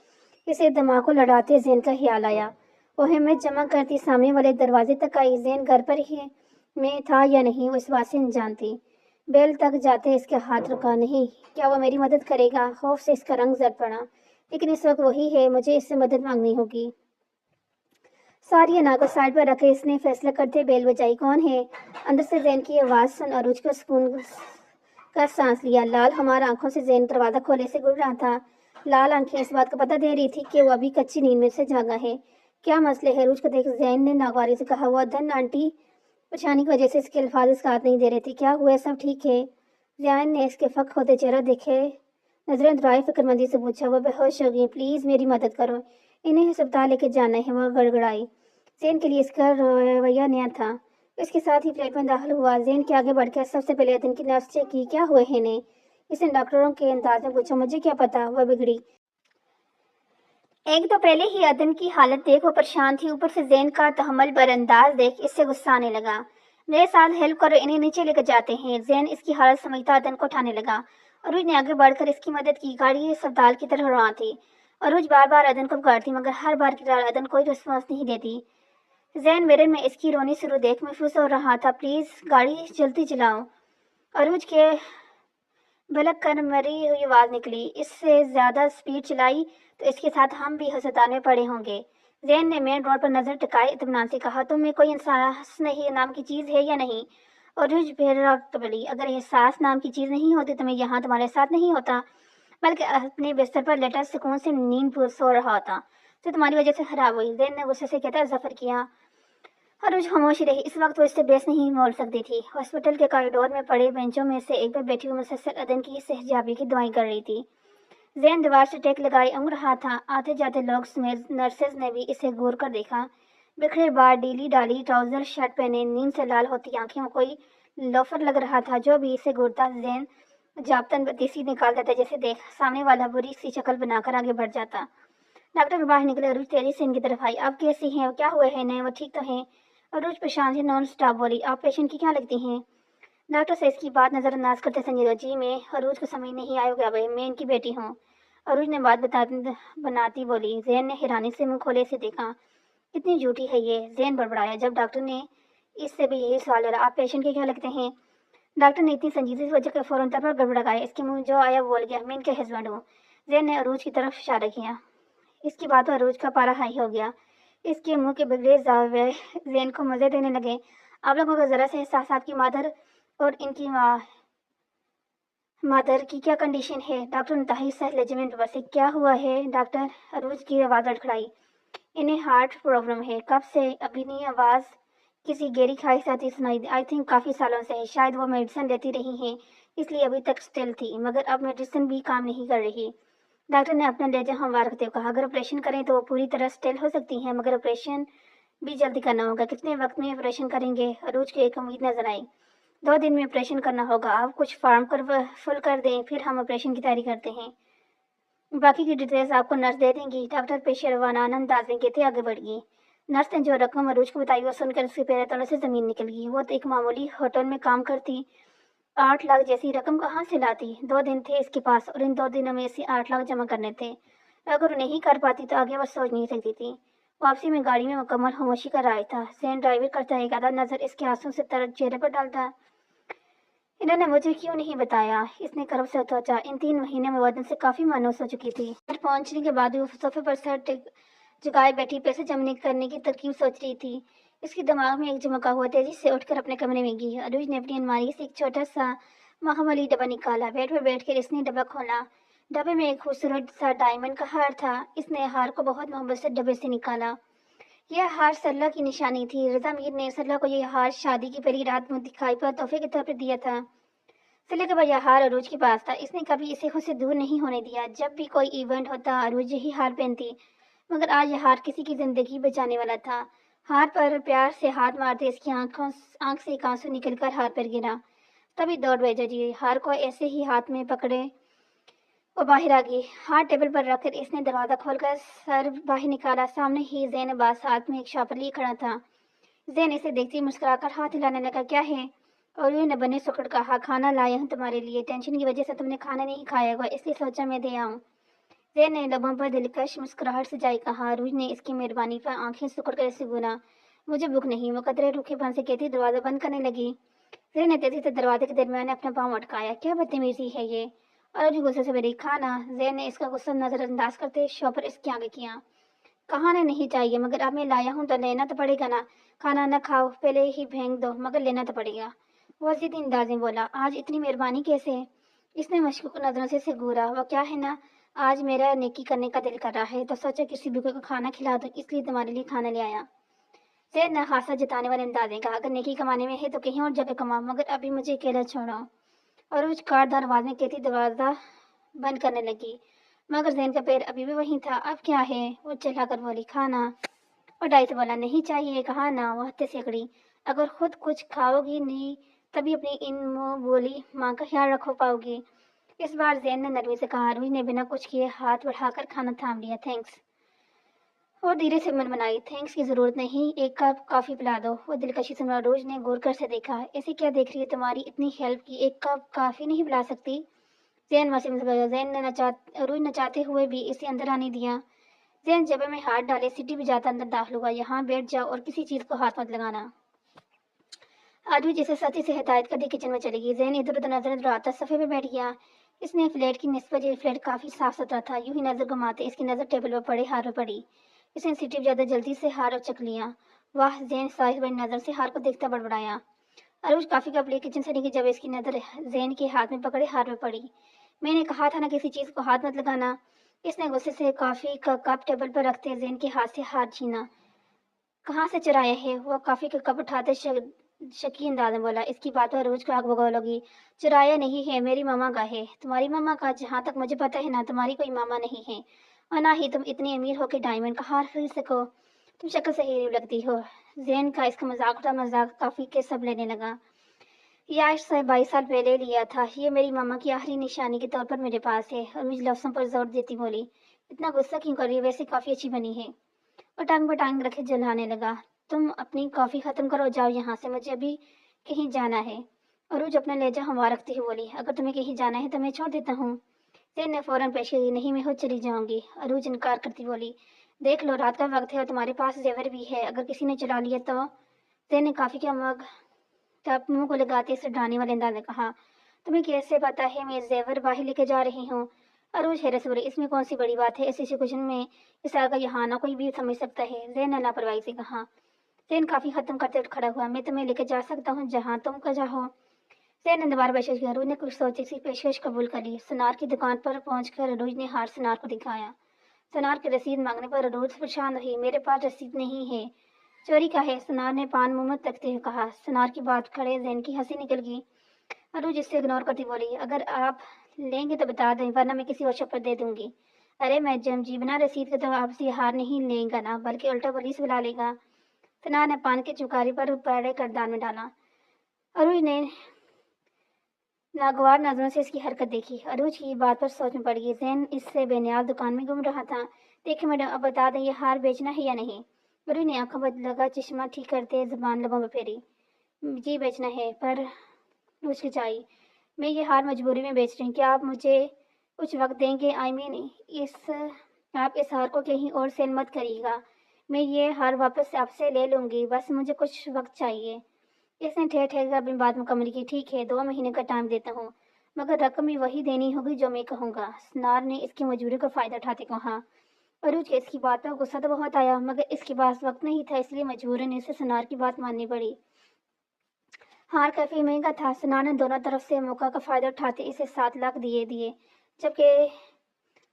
S1: इसे दिमाग को लड़ाते जैन का ख्याल आया। वो हिम्मत जमा करती सामने वाले दरवाजे तक आई। जैन घर पर ही में था या नहीं वो इस बात से अनजान थी। बेल तक जाते इसके हाथ रुका। नहीं, क्या वो मेरी मदद करेगा? खौफ से इसका रंग जर पड़ा। लेकिन इस वक्त वही है, मुझे इससे मदद मांगनी होगी। सारी अना को साइड पर रखे इसने फैसला करते बेल बजाई। कौन है? अंदर से जैन की आवाज़ सुन अरुज को सुकून कर सांस लिया। लाल हमार आंखों से जैन दरवाज़ा खोले से गुजर रहा था। लाल आंखें इस बात का पता दे रही थी कि वो अभी कच्ची नींद में से जागा है। क्या मसले है? अरुज को देख जैन ने नागवारी से कहा। वो धन आंटी परेशानी की वजह से इसके अल्फाज इसका हाथ नहीं दे रहे थे। क्या हुआ? सब ठीक है? ज़ैन ने इसके फक होते चेहरा देखे नजरें दुराई फिक्रमंदी से पूछा। वो बेहोश हो गई। प्लीज़ मेरी मदद करो, इन्हें अस्पताल लेके जाना है, वो गड़गड़ाई। ज़ैन के लिए इसका रवैया नया था। इसके साथ ही फ्लैट में दाखिल हुआ। ज़ैन के आगे बढ़कर सबसे पहले अदन की नर्स चेक की। क्या हुए है इन्हें? इसने डॉक्टरों के अंदाज में पूछा। मुझे क्या पता, वह बिगड़ी। एक तो पहले ही अदन की हालत देख वो परेशान थी, ऊपर से ज़ैन का तहम्मुल बरअंदाज देख इससे गुस्सा आने लगा। मेरे साथ हेल्प करो, इन्हें नीचे लेकर जाते हैं। ज़ैन इसकी हालत समझता अदन को उठाने लगा। अरूज ने आगे बढ़कर इसकी मदद की। गाड़ी अस्पताल की तरफ रवाना थी। अरूज बार बार अदन को पुकारती, मगर हर बार की तरह अदन कोई रिस्पॉन्स नहीं देती। ज़ैन मिरर में इसकी रोनी शुरू देख महसूस हो रहा था। प्लीज़ गाड़ी जल्दी चलाओ। अरूज के बलक कर मरी हुई आवाज़ निकली। इससे ज़्यादा स्पीड चलाई तो इसके साथ हम भी अस्पताल में पड़े होंगे। ज़ैन ने मेन रोड पर नज़र टिकाए इत्मीनान से कहा, तुम में कोई एहसास नहीं नाम की चीज़ है या नहीं? अरूज बेरक पड़ी। अगर एहसास नाम की चीज़ नहीं होती तो मैं यहाँ तुम्हारे साथ नहीं होता, बल्कि अपने बिस्तर पर लेटा सुकून से नींद सो रहा होता। तो तुम्हारी वजह से खराब हुई। ज़ैन ने गुस्से से कहता जफर किया। हरुज खामोश रही। इस वक्त वो इससे बेस नहीं मोल सकती थी। हॉस्पिटल के कॉरिडोर में पड़े बेंचों में से एक पर बैठी हुई मुसलसल अदन की सेहजाबी की दुआएं कर रही थी। ज़ैन दीवार से टेक लगाई उंग रहा था। आते जाते लोग समेत नर्सेज ने भी इसे घूर कर देखा। बिखरे बाल, डीली डाली ट्राउजर, शर्ट पहने, नींद से लाल होती आंखें, कोई लोफर लग रहा था। जो भी इसे घूरता ज़ैन जापतन बतीसी निकाल देता, जैसे देख सामने वाला बुरी सी शक्ल बनाकर आगे बढ़ जाता। डॉक्टर बाहर निकले। अरुज तेजी से इनकी तरफ आई। आप कैसी हैं? क्या हुए हैं इन्हें? वो ठीक तो हैं? अरुज परेशान से नॉन स्टॉप बोली। आप पेशेंट की क्या लगती हैं? डॉक्टर से इसकी बात नजरअंदाज करते संजीदा। जी मैं अरुज को समझ नहीं आएगा भाई, मैं इनकी बेटी हूँ। अरुज ने बात बनाती बोली। ज़ैन ने हैरानी से मुंह खोले से देखा। कितनी झूठी है ये, ज़ैन बड़बड़ाया। जब डॉक्टर ने इससे भी यही सवाल करा, आप पेशेंट के क्या लगते हैं? डॉक्टर ने इतनी संजीदगी से वजह के फौरन तर पर गड़बड़ाया। इसके मुंह जो आया बोल गया, मैं इनके हस्बैंड हूँ। ज़ैन ने अरुज की तरफ इशारा किया। इसकी बातों अरूज का पारा हाई हो गया। इसके मुंह के बिगड़े जावे ज़ैन को मज़े देने लगे। आप लोगों को ज़रा से एहसास, आपकी मादर और इनकी मादर की क्या कंडीशन है? डॉक्टर इंतहाई सह लहजे में बसे। क्या हुआ है डॉक्टर? अरूज की आवाज़ लड़खड़ाई। इन्हें हार्ट प्रॉब्लम है। कब से? अभी नहीं। आवाज़ किसी गहरी खाई आती सुनाई। आई थिंक काफ़ी सालों से है। शायद वो मेडिसिन लेती रही हैं, इसलिए अभी तक स्टिल थी, मगर अब मेडिसिन भी काम नहीं कर रही। डॉक्टर ने अपना लहजा हमवार करते हुए कहा, अगर ऑपरेशन करें तो वो पूरी तरह स्टेल हो सकती हैं, मगर ऑपरेशन भी जल्दी करना होगा। कितने वक्त में ऑपरेशन करेंगे? अरूज को एक उम्मीद नजर आई। 2 दिन में ऑपरेशन करना होगा। आप कुछ फॉर्म फुल कर दें, फिर हम ऑपरेशन की तैयारी करते हैं। बाकी की डिटेल्स आपको नर्स दे देंगी। डॉक्टर पेशेवराना अंदाज में कहते आगे बढ़ गई। नर्स ने जो रकम अरूज को बताई वो सुनकर उसके पैर तलों से जमीन निकल गई। वो तो एक मामूली होटल में काम करती, 8 लाख जैसी रकम कहाँ से लाती? 2 दिन थे इसके पास और इन 2 दिनों में इसे 8 लाख जमा करने थे। अगर नहीं कर पाती तो आगे वो सोच नहीं सकती थी। वापसी में गाड़ी में मुकम्मल खामोशी का राय था। ज़ैन ड्राइवर करता एक आधा नजर इसके आंसू से तर चेहरे पर डालता। इन्होंने मुझे क्यों नहीं बताया? इसने कर्व से सोचा। इन 3 महीने में वदन से काफी मायूस हो चुकी थी। घर पहुंचने के बाद वो सोफे पर सर झुकाए बैठी पैसे जमा करने की तरकीब सोच रही थी। इसके दिमाग में एक झुमका हुआ। तेजी से उठकर अपने कमरे में गई। अरूज ने अपनी अलमारी से एक छोटा सा महामूली डब्बा निकाला। बेड पर बैठकर इसने डब्बा खोला। डब्बे में एक खूबसूरत सा डायमंड का हार था। इसने हार को बहुत मोहब्बत से डब्बे से निकाला। यह हार सरला की निशानी थी। रजा मीर ने सरला को यह हार शादी की पहली रात में दिखाई पर तोहफे के तौर पर दिया था। सरला के बाद यह हार अरूज के पास था। इसने कभी इसे खुद से दूर नहीं होने दिया। जब भी कोई इवेंट होता अरूज यही हार पहनती, मगर आज यह हार किसी की जिंदगी बचाने वाला था। हार पर प्यार से हाथ मारते इसकी आंख से एक आंसू निकलकर हार पर गिरा। तभी दौड़ भेजा जी। हार को ऐसे ही हाथ में पकड़े वो बाहर आ गई। हाथ टेबल पर रखकर इसने दरवाजा खोलकर सर बाहर निकाला। सामने ही ज़ैन अब्बास हाथ में एक शॉपर लिए खड़ा था। ज़ैन इसे देखती मुस्कुराकर हाथ हिलाने लगा। क्या है? और ने बने सुकड़ कहा, खाना लाया हूँ तुम्हारे लिए। टेंशन की वजह से तुमने खाना नहीं खाया होगा, इसलिए सोचा मैं दे आऊँ। ज़ैन ने लबों पर दिलकश मुस्कुराहट सजाई कहा। अरूज ने इसकी मेहरबानी पर आंखें सिकुड़कर ऐसे गुना, मुझे भूख नहीं। वो कतरे रूखेपन से कहती दरवाजा बंद करने लगी। ज़ैन ने तेजी से दरवाजे के दरमियान अपना पाँव अटकाया। क्या बदतमीजी है ये? अरूज गुस्से से बोली, खाना। ज़ैन ने इसका गुस्सा नजरअंदाज करते शॉपर इसके आगे किया। कहाना नहीं चाहिए, मगर अब मैं लाया हूँ तो लेना तो पड़ेगा ना। खाना न खाओ, पहले ही फेंक दो, मगर लेना तो पड़ेगा। वो जिद अंदाज में बोला। आज इतनी मेहरबानी कैसे? इसने मशकूक नजरों से इसे घूरा। वो क्या है ना, आज मेरा नेकी करने का दिल कर रहा है तो सोचा किसी भूखे को खाना खिला दो, इसलिए तुम्हारे लिए खाना ले आया। ज़ैन ने हासा जताने वाले अंदाज में कहा, अगर नेकी कमाने में है तो कहीं और जगह कमाओ, मगर अभी मुझे अकेला छोड़ो। अरूज कारदार आवाज में कहती दरवाजा बंद करने लगी, मगर जैन का पैर अभी भी वहीं था। अब क्या है? वो चिल्लाकर बोली, खाना। और डाई से बोला, नहीं चाहिए, कहा ना। वो हत्ते से अकड़ी, अगर खुद कुछ खाओगी नहीं तभी अपनी इन मुंह बोली माँ का ख्याल रखो पाओगी। इस बार जैन ने नरमी से कहा। अरूज ने बिना कुछ किए हाथ बढ़ाकर खाना थाम लिया। थैंक्स। और धीरे से मन बनाई, थैंक्स की जरूरत नहीं, एक कप कॉफी पिला दो। वो दिलकशी से रोज ने गौर कर से देखा। ऐसे क्या देख रही है? तुम्हारी इतनी हेल्प की, एक कप कॉफी नहीं पिला सकती? जैन वसीम से गया। जैन ने अरूज न चाहते हुए भी इसे अंदर आने दिया। जैन जबे में हाथ डाले सीटी भी जाता अंदर दाखिल हुआ। यहाँ बैठ जाओ और किसी चीज को हाथ मत लगाना। आदमी जिसे सती से हिदायत कर दी किचन में चली गई। जैन इधर उधर नजर दौड़ाता सफे पे बैठ गया। इसने फ्लैट की निस्बत ये फ्लैट काफी साफ सुथरा था। यूं ही नजर घुमाते इसकी नजर टेबल पर पड़े हार पर पड़ी। इसने सीटी ज्यादा जल्दी से हार चक लिया। वाह! जैन साहिब बड़ी नजर से हार को देखता बड़बड़ाया। अरुज काफी कप लिए किचन से निकली जब इसकी नजर जैन के हाथ में पकड़े हार में पड़ी। मैंने कहा था ना किसी चीज को हाथ मत लगाना। इसने गुस्से से कॉफी का कप टेबल पर रखते जैन के हाथ से हाथ छीना। कहाँ से चुराया है? वो कॉफी का कप उठाते शकी अंदाज में बोला। इसकी बात पर रोज को आग बगौ लगी। चुराया नहीं है, मेरी मामा का है। तुम्हारी मामा का? जहाँ तक मुझे पता है ना, तुम्हारी कोई मामा नहीं है, और ना ही तुम इतनी अमीर हो के डायमंड का हार खरीद सको। तुम शक्ल से हीरो लगती हो। जैन का इसका मजाक उठा। मजाक काफी के सब लेने लगा। ये आज से 22 साल पहले लिया था। ये मेरी मामा की आखिरी निशानी के तौर पर मेरे पास है। और मुझे लफ्जों पर जोर देती बोली, इतना गुस्सा क्यों कर रही है? वैसे काफी अच्छी बनी है। और टांग पर टांग रखे जलाने लगा। तुम अपनी कॉफी खत्म करो, जाओ यहाँ से, मुझे अभी कहीं जाना है। अरूज अपना लहजा हवा रखती हुई बोली, अगर तुम्हें कहीं जाना है तो मैं छोड़ देता हूँ। जैन ने फौरन पेश की, नहीं मैं खुद चली जाऊंगी। अरूज इनकार करती बोली, देख लो रात का वक्त है और तुम्हारे पास जेवर भी है, अगर किसी ने चुरा लिया तो? जैन ने काफी का मग तब मुंह को लगाते इसे डराने वाले अंदाज में कहा, तुम्हें कैसे पता है मैं जेवर बाहर लेके जा रही हूँ? अरूज हैरत से बोली, इसमें कौन सी बड़ी बात है? ऐसी सिचुएशन में इस तरह का यहाँ आना कोई भी समझ सकता है। जैन ने लापरवाही से कहा। जैन काफी खत्म करते उठ खड़ा हुआ, मैं तुम्हें लेके जा सकता हूँ जहाँ तुम का चाहो। जैन ने दोबारा पेशकश की। अरूज ने कुछ सोची सी पेशकश कबूल कर ली। सुनार की दुकान पर पहुंचकर अरूज ने हार सुनार को दिखाया। सुनार की रसीद मांगने पर अरूज परेशान रही, मेरे पास रसीद नहीं है। चोरी का है, सुनार ने पान मुंह में तकते हुए कहा। सुनार की बात खड़े जैन की हंसी निकल गई। अरुज इससे इग्नोर करती बोली, अगर आप लेंगे तो बता दें, वरना मैं किसी और शॉप पर दे दूंगी। अरे मैं जम जी, बिना रसीद के तो आपसे हार नहीं लेगा ना, बल्कि उल्टा पुलिस बुला लेगा। सना ने पान की चुकारी पर पड़े करदान में डाला। अरुज ने नागवार नजरों से इसकी हरकत देखी। अरुज की बात पर सोच में पड़ गई। जैन इससे बेनियाज दुकान में घूम रहा था। देखिए मैडम, अब बता दें ये हार बेचना है या नहीं? अरुज ने आंखों पर लगा चश्मा ठीक करते जुबान लबों में फेरी। जी बेचना है, पर हिचकिचाई। मैं ये हार मजबूरी में बेच रही हूँ, क्या आप मुझे कुछ वक्त देंगे? आई मीन इस आप इस हार को कहीं और सेल मत करिएगा, मैं ये हार वापस आपसे ले लूंगी, बस मुझे कुछ वक्त चाहिए। इसने ठहर ठहर कर अपनी बात मुकम्मल की। ठीक है, 2 महीने का टाइम देता हूँ, मगर रकम भी वही देनी होगी जो मैं कहूँगा। स्नार ने इसकी मजबूरी का फायदा उठाते कहा। अरुज के इसकी बात पर गुस्सा तो बहुत आया, मगर इसके पास वक्त नहीं था, इसलिए मजबूरन इसे सुनार की बात माननी पड़ी। हार काफी महंगा था। सना ने दोनों तरफ से मौका का फायदा उठाते इसे 7 लाख दिए दिए, जबकि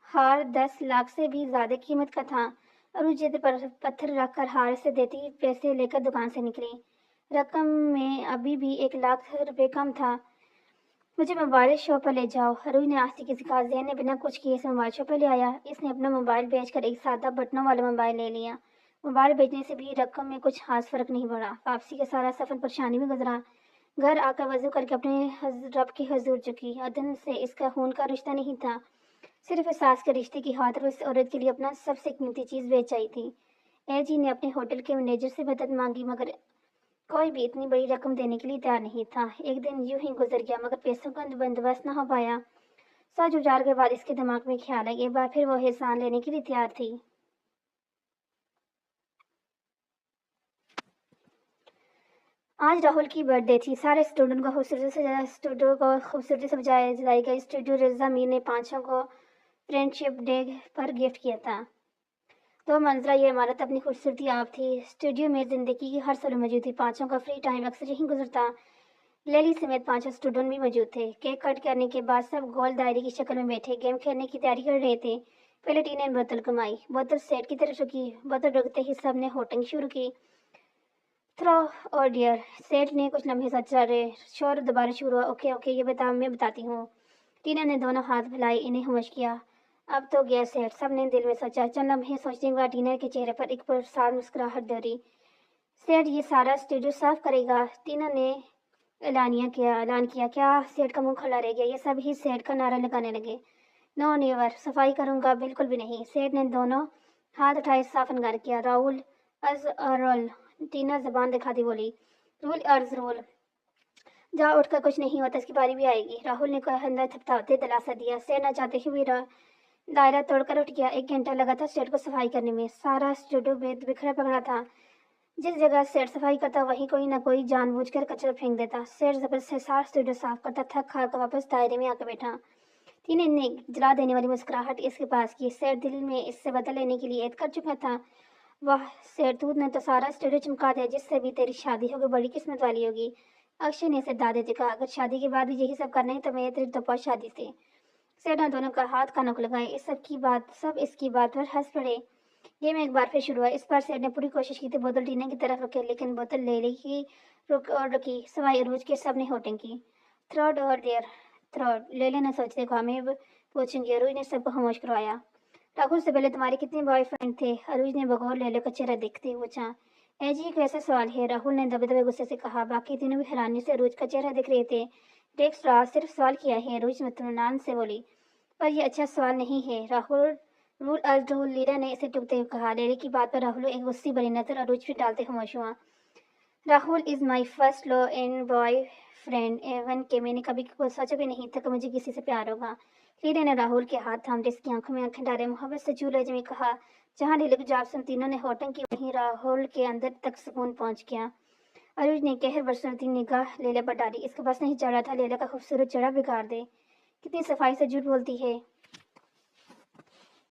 S1: हार 10 लाख से भी ज्यादा कीमत का था। अरु जिद पर पत्थर रखकर हार से देती पैसे लेकर दुकान से निकली। रकम में अभी भी 1 लाख रुपए कम था। मुझे मोबाइल शॉप पर ले जाओ, अरुज ने आस्ती किसी कहा। जैन ने बिना कुछ किए इसे मोबाइल शॉप पर ले आया। इसने अपना मोबाइल बेचकर एक सादा बटनों वाला मोबाइल ले लिया। मोबाइल बेचने से भी रकम में कुछ खास फर्क नहीं पड़ा। वापसी का सारा सफर परेशानी में गुजरा। घर आकर वजू करके अपने रब की हजूर चुकी। अदन से इसका खून का रिश्ता नहीं था, सिर्फ एहसास के रिश्ते की खातिर उस औरत के लिए अपना सबसे कीमती चीज बेच आई थी। ए जी ने अपने होटल के मैनेजर से मदद मांगी, मगर कोई भी इतनी बड़ी रकम देने के लिए तैयार नहीं था। एक दिन यूं ही गुजर गया, मगर पैसों का बंदोबस्त न हो पाया। सोच विचार के बाद इसके दिमाग में ख्याल है, एक बार फिर वो एहसान लेने के लिए तैयार थी। आज राहुल की बर्थडे थी। सारे स्टूडेंट को खूबसूरती से सजाई गई। स्टूडियो रजा मीर ने पांचों को फ्रेंडशिप डे पर गिफ्ट किया था। तो मंजरा ये इमारत अपनी खूबसूरती आप थी। स्टूडियो में जिंदगी की हर सलो मौजूद थी। पांचों का फ्री टाइम अक्सर यहीं गुजरता। लेली समेत 5 स्टूडेंट भी मौजूद थे। केक कट करने के बाद सब गोल दायरे की शक्ल में बैठे गेम खेलने की तैयारी कर रहे थे। पहले टीने ने बोतल घुमाई, बोतल सेट की तरफ रुकी। बोतल रुकते ही सब ने होटिंग शुरू की। थ्रो और डियर, सेठ ने कुछ लम्हे सोचा रे। शोर दोबारा शुरू हुआ। ओके ओके, ये बता, मैं बताती हूँ। टीना ने दोनों हाथ फैलाए, इन्हें खामोश किया। अब तो गया सेठ, सबने दिल में सोचा। चंद लम्हे सोचने के बाद टीना के चेहरे पर एक पुरस्कार मुस्कुराहट दोहरी। सेठ ये सारा स्टूडियो साफ करेगा, टीना ने ऐलान किया। क्या सेठ का मुंह खुला रह गया। ये सब ही सेठ का नारा लगाने लगे। नो नेवर, सफाई करूंगा बिल्कुल भी नहीं। सेठ ने दोनों हाथ उठाए, साफ इनकार किया। राहुल अज रोल, टीना जबान दिखाती बोली। रूल अर्ज रूल, जा उठकर, कुछ नहीं होता, इसकी बारी भी आएगी। राहुल ने अंदर थपथाते दिलासा दिया। सेठ न चाहते हुए दायरा तोड़कर उठ गया। 1 घंटा लगा था सेठ को सफाई करने में। सारा स्टूडियो बिखरा पड़ा था। जिस जगह सेठ सफाई करता वहीं कोई न कोई जानबूझकर कचरा फेंक देता। सेठ जबरदस्त से सारा स्टूडियो साफ करता, थक हार कर वापस दायरे में आकर बैठा। तीन ने जला देने वाली मुस्कुराहट इसके पास की। सेठ दिल में इससे बदला लेने के लिए ऐद कर चुका था। वाह सेठ, तू ने तो सारा स्टूडियो चमका दिया। जिससे भी तेरी शादी होगी बड़ी किस्मत वाली होगी। अक्षय ने इसे दादे जी कहा, अगर शादी के बाद भी यही सब करना है तो मैं तेरी तो शादी से। सेठ ने दोनों का हाथ कानों को लगाए। सब इसकी बात पर हंस पड़े। गेम एक बार फिर शुरू हुआ। इस बार सेठ ने पूरी कोशिश की थी बोतल टीना की तरफ रखे, लेकिन बोतल ले ली की रुकी सवाई अरूज के। सब ने होटिंग की। थ्रोड और देयर, थ्रोड ले लेना सोचते को हमें पूछेंगे। अरूज ने सबको खामोश करवाया। राहुल से पहले तुम्हारे कितने बॉयफ्रेंड थे। अरूज ने बगौर लेलो का चेहरा देखते हुए पूछा। जी एक वैसा सवाल है, राहुल ने दबे दबे गुस्से से कहा। बाकी तीनों भी हैरानी से अरूज का चेहरा देख रहे थे। डेक्स रहा, सिर्फ सवाल किया है, अरूज मतनान से बोली। पर यह अच्छा सवाल नहीं है राहुल। रूल अर्ज रूल, लीरा ने इसे टूकते हुए कहा। लेरे की बात पर राहुल एक गुस्सी भरी नजर अरूज पे डालते खामोश हुआ। Rahul is my first love and boyfriend, एवन के मैंने कभी सोचा भी नहीं था कि मुझे किसी से प्यार होगा। लीरा ने राहुल के हाथ थामते इसकी आंखों में आंखें डाले मोहब्बत से चू लहजे में कहा। जहाँ लीला की जवाब सुन तीनों ने होटल की, वहीं राहुल के अंदर तक सुकून पहुंच गया। अरूज ने कहर बरसती निगाह लेला पर डाली। इसका बस नहीं चढ़ रहा था लेला का खूबसूरत चेहरा बिगाड़ दे। कितनी सफाई से झूठ बोलती है।